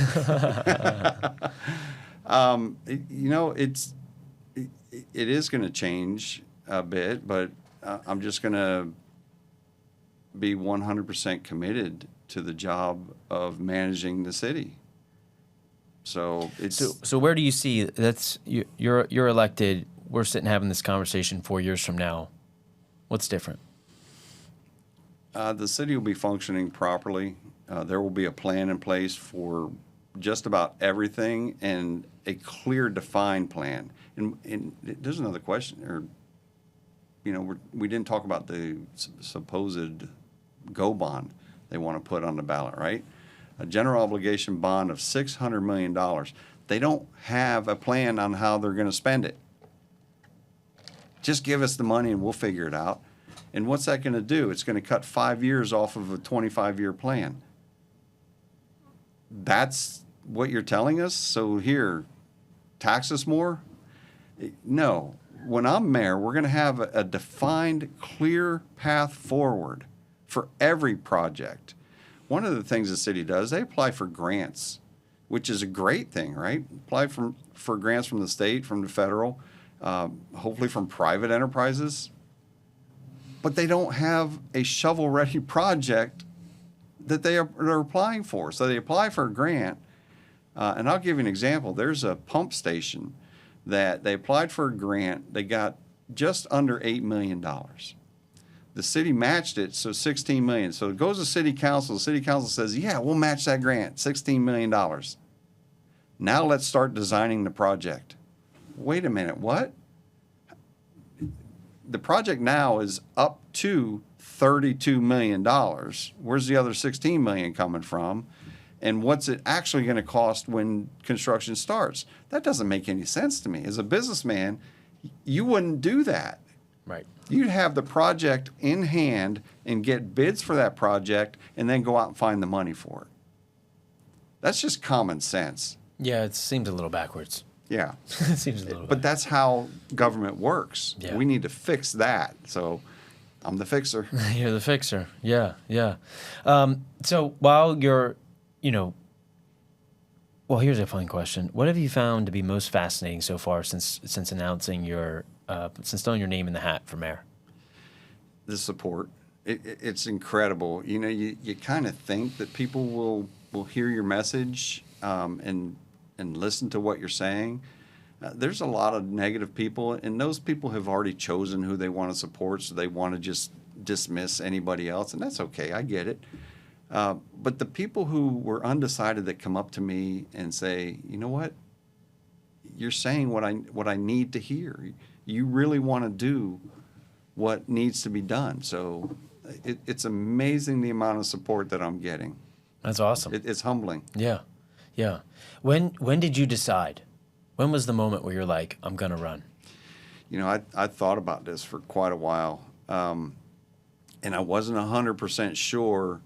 it is going to change a bit, but I'm just going to be 100% committed to the job of managing the city. So it's so where do you see you're elected? We're sitting having this conversation 4 years from now. What's different? The city will be functioning properly. There will be a plan in place for just about everything and a clear, defined plan. And there's another question, we didn't talk about the supposed GO bond they want to put on the ballot, right? A general obligation bond of $600 million. They don't have a plan on how they're going to spend it. Just give us the money and we'll figure it out. And what's that going to do? It's going to cut 5 years off of a 25-year plan. That's what you're telling us? So here, tax us more? No. When I'm mayor, we're going to have a defined, clear path forward for every project. One of the things the city does, they apply for grants, which is a great thing, right? Apply for grants from the state, from the federal, hopefully from private enterprises. But they don't have a shovel-ready project that they're applying for. So they apply for a grant, and I'll give you an example. There's a pump station that they applied for a grant. They got just under $8 million. The city matched it, so $16 million. So it goes to city council. The city council says, yeah, we'll match that grant, $16 million. Now let's start designing the project. Wait a minute, what? The project now is up to $32 million. Where's the other $16 million coming from? And what's it actually going to cost when construction starts? That doesn't make any sense to me. As a businessman, you wouldn't do that. Right. You'd have the project in hand and get bids for that project and then go out and find the money for it. That's just common sense. Yeah, it seems a little backwards. Yeah. It seems a little But that's how government works. Yeah. We need to fix that. So I'm the fixer. You're the fixer. Yeah. So while you're you know, well, here's a fun question. What have you found to be most fascinating so far since announcing since throwing your name in the hat for mayor? The support. It's incredible. You know, you kind of think that people will hear your message and listen to what you're saying. There's a lot of negative people, and those people have already chosen who they want to support, so they want to just dismiss anybody else, and that's okay. I get it. But the people who were undecided that come up to me and say, you know what, you're saying what I need to hear. You really want to do what needs to be done. So it's amazing the amount of support that I'm getting. That's awesome. It's humbling. Yeah, yeah. When did you decide? When was the moment where you're like, I'm gonna run? You know, I thought about this for quite a while, and I wasn't 100% sure.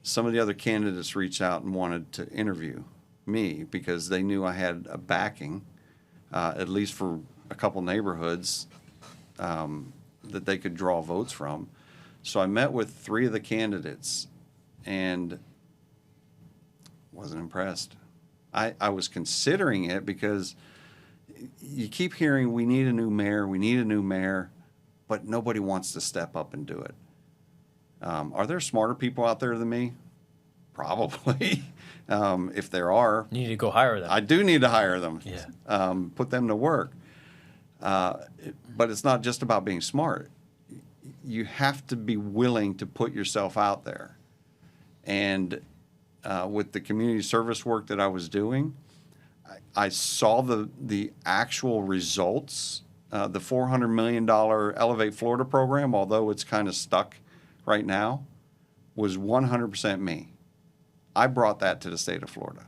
Some of the other candidates reached out and wanted to interview me because they knew I had a backing, at least for a couple neighborhoods that they could draw votes from. So I met with 3 of the candidates and wasn't impressed. I was considering it because you keep hearing we need a new mayor, but nobody wants to step up and do it. Are there smarter people out there than me? Probably. If there are. You need to go hire them. I do need to hire them. Yeah. Put them to work. But it's not just about being smart. You have to be willing to put yourself out there. And with the community service work that I was doing, I saw the actual results. The $400 million Elevate Florida program, although it's kind of stuck right now, was 100% me. I brought that to the state of Florida.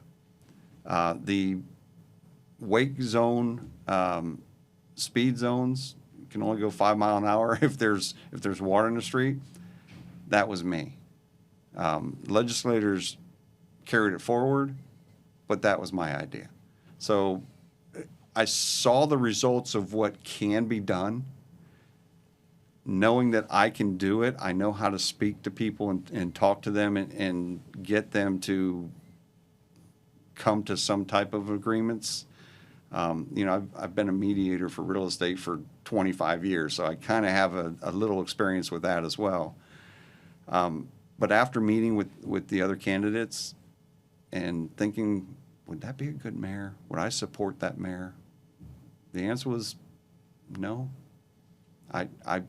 The wake zone, speed zones, you can only go 5 miles an hour if there's water in the street. That was me. Legislators carried it forward, but that was my idea. So I saw the results of what can be done. Knowing that I can do it, I know how to speak to people and talk to them and get them to come to some type of agreements. You know, I've been a mediator for real estate for 25 years, so I kind of have a little experience with that as well. But after meeting with the other candidates and thinking, would that be a good mayor? Would I support that mayor? The answer was no. I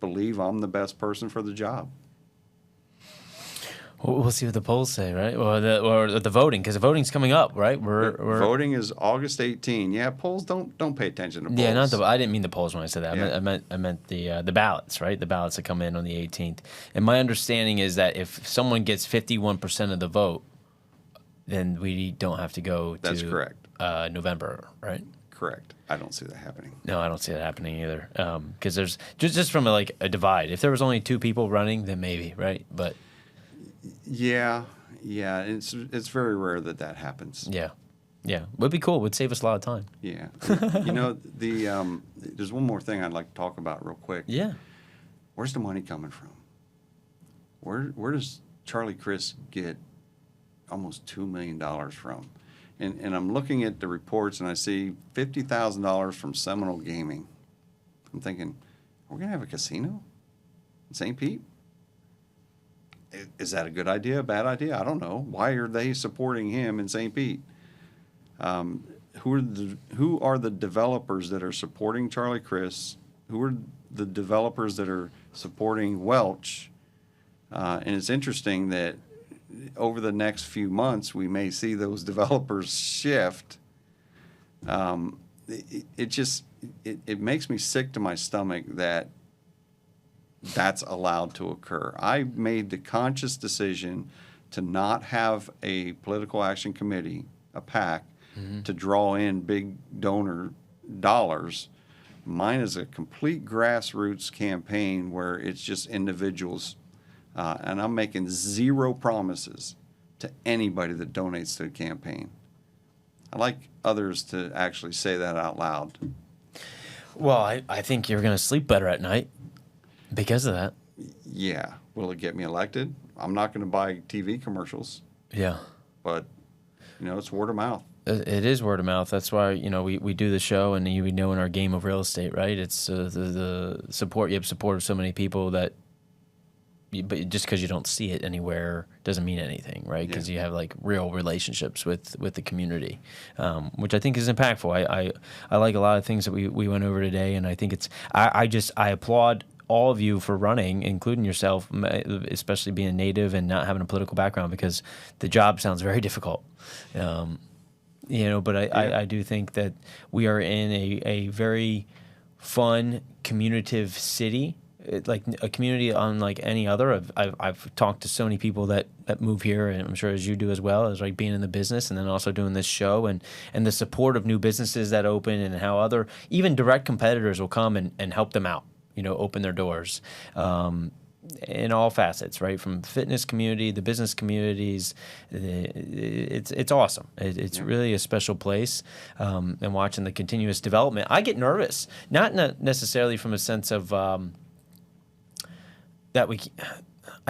believe I'm the best person for the job. We'll see what the polls say, right? Or the voting, because the voting's coming up, right? We're Voting is August 18. Yeah, polls don't pay attention to polls. Yeah, I didn't mean the polls when I said that. Yeah. I meant the ballots, right? The ballots that come in on the 18th. And my understanding is that if someone gets 51% of the vote, then we don't have to go to That's correct. November, right? Correct. I don't see that happening. No, I don't see that happening either. Because there's just from a divide. If there was only 2 people running, then maybe, right? But yeah, it's very rare that happens. yeah, would be cool. Would save us a lot of time. Yeah, you know there's one more thing I'd like to talk about real quick. Yeah, where's the money coming from? Where does Charlie Crist get almost $2 million from? And I'm looking at the reports and I see $50,000 from Seminole Gaming. I'm thinking, we're gonna have a casino in St. Pete? Is that a good idea, a bad idea? I don't know. Why are they supporting him in St. Pete? Who are the developers that are supporting Charlie Crist? Who are the developers that are supporting Welch? And it's interesting that over the next few months, we may see those developers shift. It makes me sick to my stomach that that's allowed to occur. I made the conscious decision to not have a political action committee, a PAC, to draw in big donor dollars. Mine is a complete grassroots campaign where it's just individuals. And I'm making 0 promises to anybody that donates to the campaign. I'd like others to actually say that out loud. Well, I think you're going to sleep better at night because of that. Yeah. Will it get me elected? I'm not going to buy TV commercials. Yeah. but it's word of mouth. It is word of mouth. That's why we do the show, and we know in our game of real estate, right? It's the support. You have support of so many people that, but just because you don't see it anywhere doesn't mean anything, right? Because you have like real relationships with the community, which I think is impactful. I like a lot of things that we went over today, and I think it's I applaud all of you for running, including yourself, especially being a native and not having a political background, because the job sounds very difficult. But I do think that we are in a very fun, communicative city, like a community unlike any other. I've talked to so many people that move here, and I'm sure as you do as well, as like being in the business and then also doing this show, and the support of new businesses that open, and how other even direct competitors will come and help them out, open their doors. In all facets, right? From fitness community, the business communities, it's awesome. It's really a special place. And watching the continuous development, I get nervous, not necessarily from a sense of I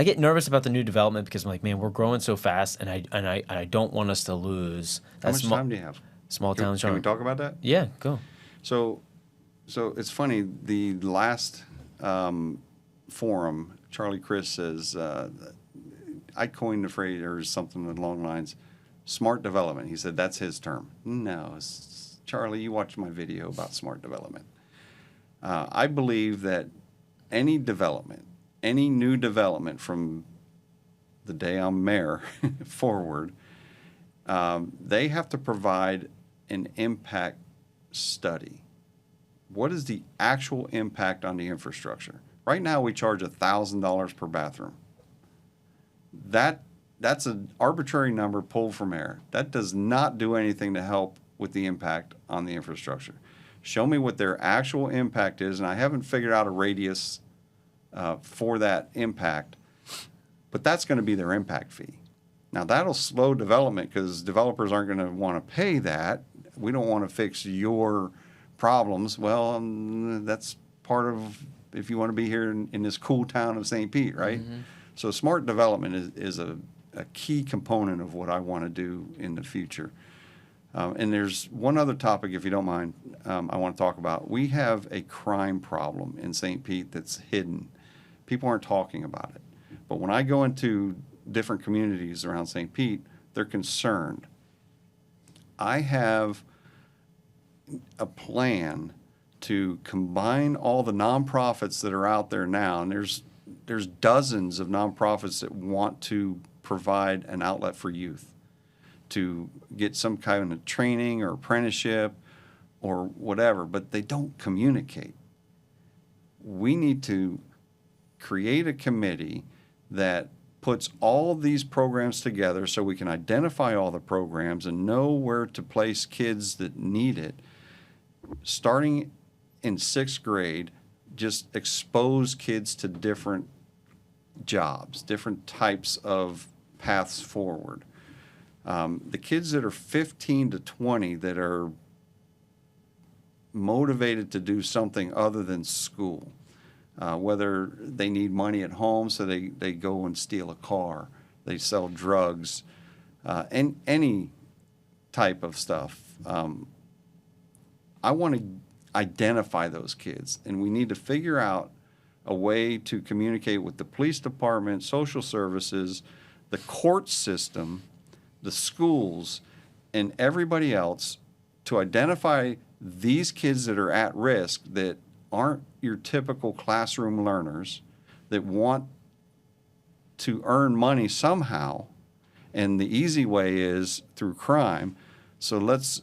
get nervous about the new development because I'm like, man, we're growing so fast, and I don't want us to lose. How much time do you have? Small town. Can we talk about that? Yeah, go. So it's funny. The last forum, Charlie Chris says, I coined the phrase or something along the lines, smart development. He said that's his term. No, Charlie, you watched my video about smart development. I believe that any development, any new development from the day I'm mayor forward, they have to provide an impact study. What is the actual impact on the infrastructure? Right now, we charge $1,000 per bathroom. That's an arbitrary number pulled from air. That does not do anything to help with the impact on the infrastructure. Show me what their actual impact is, and I haven't figured out a radius for that impact, but that's going to be their impact fee. Now, that'll slow development because developers aren't going to want to pay that. We don't want to fix your problems. Well, that's part of if you want to be here in this cool town of St. Pete, right? Mm-hmm. So smart development is a key component of what I want to do in the future. And there's one other topic, if you don't mind, I want to talk about. We have a crime problem in St. Pete that's hidden. People aren't talking about it. But when I go into different communities around St. Pete, they're concerned. I have a plan to combine all the nonprofits that are out there now, and there's dozens of nonprofits that want to provide an outlet for youth to get some kind of training or apprenticeship or whatever, but they don't communicate. We need to create a committee that puts all of these programs together so we can identify all the programs and know where to place kids that need it. Starting in 6th grade, just expose kids to different jobs, different types of paths forward. The kids that are 15 to 20 that are motivated to do something other than school, whether they need money at home so they go and steal a car, they sell drugs, and any type of stuff. I want to identify those kids, and we need to figure out a way to communicate with the police department, social services, the court system, the schools, and everybody else to identify these kids that are at risk, that aren't your typical classroom learners, that want to earn money somehow, and the easy way is through crime. So let's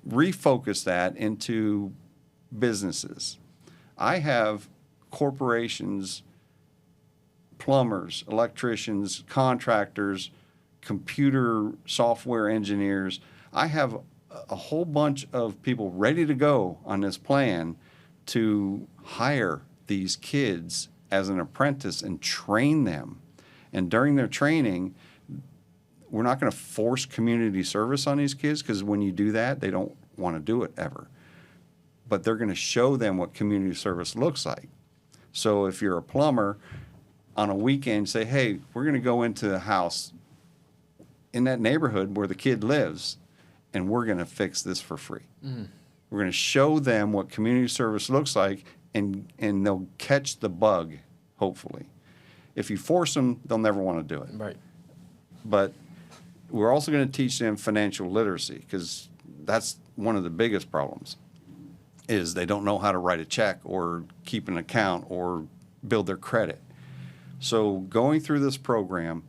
refocus that into businesses. I have corporations, plumbers, electricians, contractors, computer software engineers. I have a whole bunch of people ready to go on this plan to hire these kids as an apprentice and train them. And during their training, we're not going to force community service on these kids, because when you do that, they don't want to do it ever. But they're going to show them what community service looks like. So if you're a plumber, on a weekend, say, hey, we're going to go into a house in that neighborhood where the kid lives, and we're going to fix this for free. We're going to show them what community service looks like, and they'll catch the bug, hopefully. If you force them, they'll never want to do it. Right. But we're also going to teach them financial literacy, because that's one of the biggest problems, is they don't know how to write a check or keep an account or build their credit. So going through this program,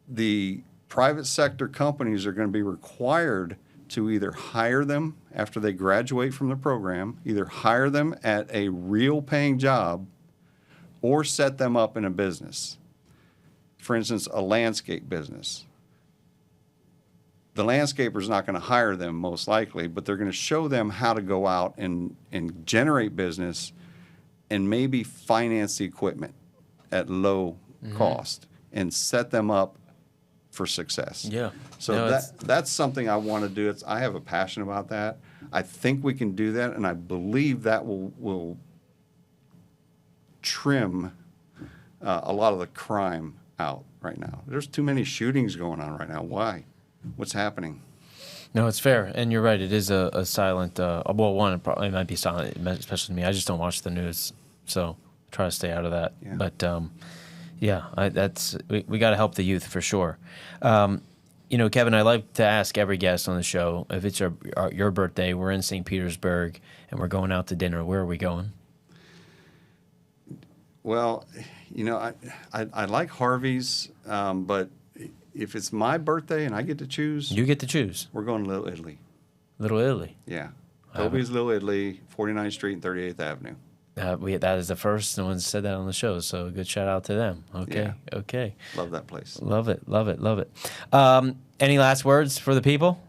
the private sector companies are going to be required to either hire them after they graduate from the program, either hire them at a real paying job, or set them up in a business. For instance, a landscape business. The landscaper's not going to hire them most likely, but they're going to show them how to go out and generate business and maybe finance the equipment at low cost and set them up for success. Yeah. So No, that's something I want to do. I have a passion about that. I think we can do that, and I believe that will trim a lot of the crime out right now. There's too many shootings going on right now. Why? What's happening? No, it's fair, and you're right. It is a silent. Well, one, it probably might be silent, especially to me. I just don't watch the news, so try to stay out of that. Yeah. But yeah, we got to help the youth for sure. Kevin, I like to ask every guest on the show, if it's your birthday, we're in St. Petersburg and we're going out to dinner. Where are we going? Well, I like Harvey's, but if it's my birthday and I get to choose, You get to choose. we're going to Little Italy. Little Italy. Yeah. Toby's Little Italy, 49th Street and 38th Avenue. That is the first no one said that on the show, so good shout out to them. Okay, Yeah. okay. Love that place. Love it, love it, love it. Any last words for the people?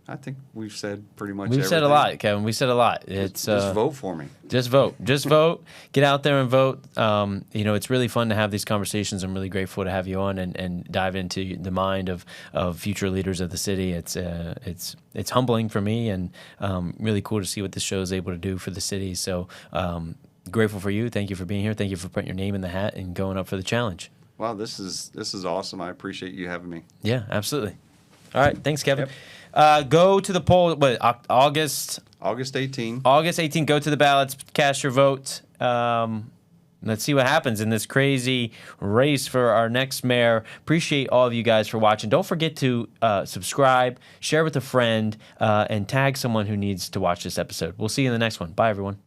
I think we've said pretty much We've said a everything. lot, Kevin. We said a lot. It's Just vote for me. Just vote. Just vote. Get out there and vote. It's really fun to have these conversations. I'm really grateful to have you on and dive into the mind of future leaders of the city. It's humbling for me, and really cool to see what this show is able to do for the city. So grateful for you. Thank you for being here. Thank you for putting your name in the hat and going up for the challenge. Wow, this is awesome. I appreciate you having me. Yeah, absolutely. All right. Thanks, Kevin. Yep. Go to the poll. August August 18. August 18th, go to the ballots, cast your vote. Let's see what happens in this crazy race for our next mayor. Appreciate all of you guys for watching. Don't forget to subscribe, share with a friend, and tag someone who needs to watch this episode. We'll see you in the next one. Bye, everyone.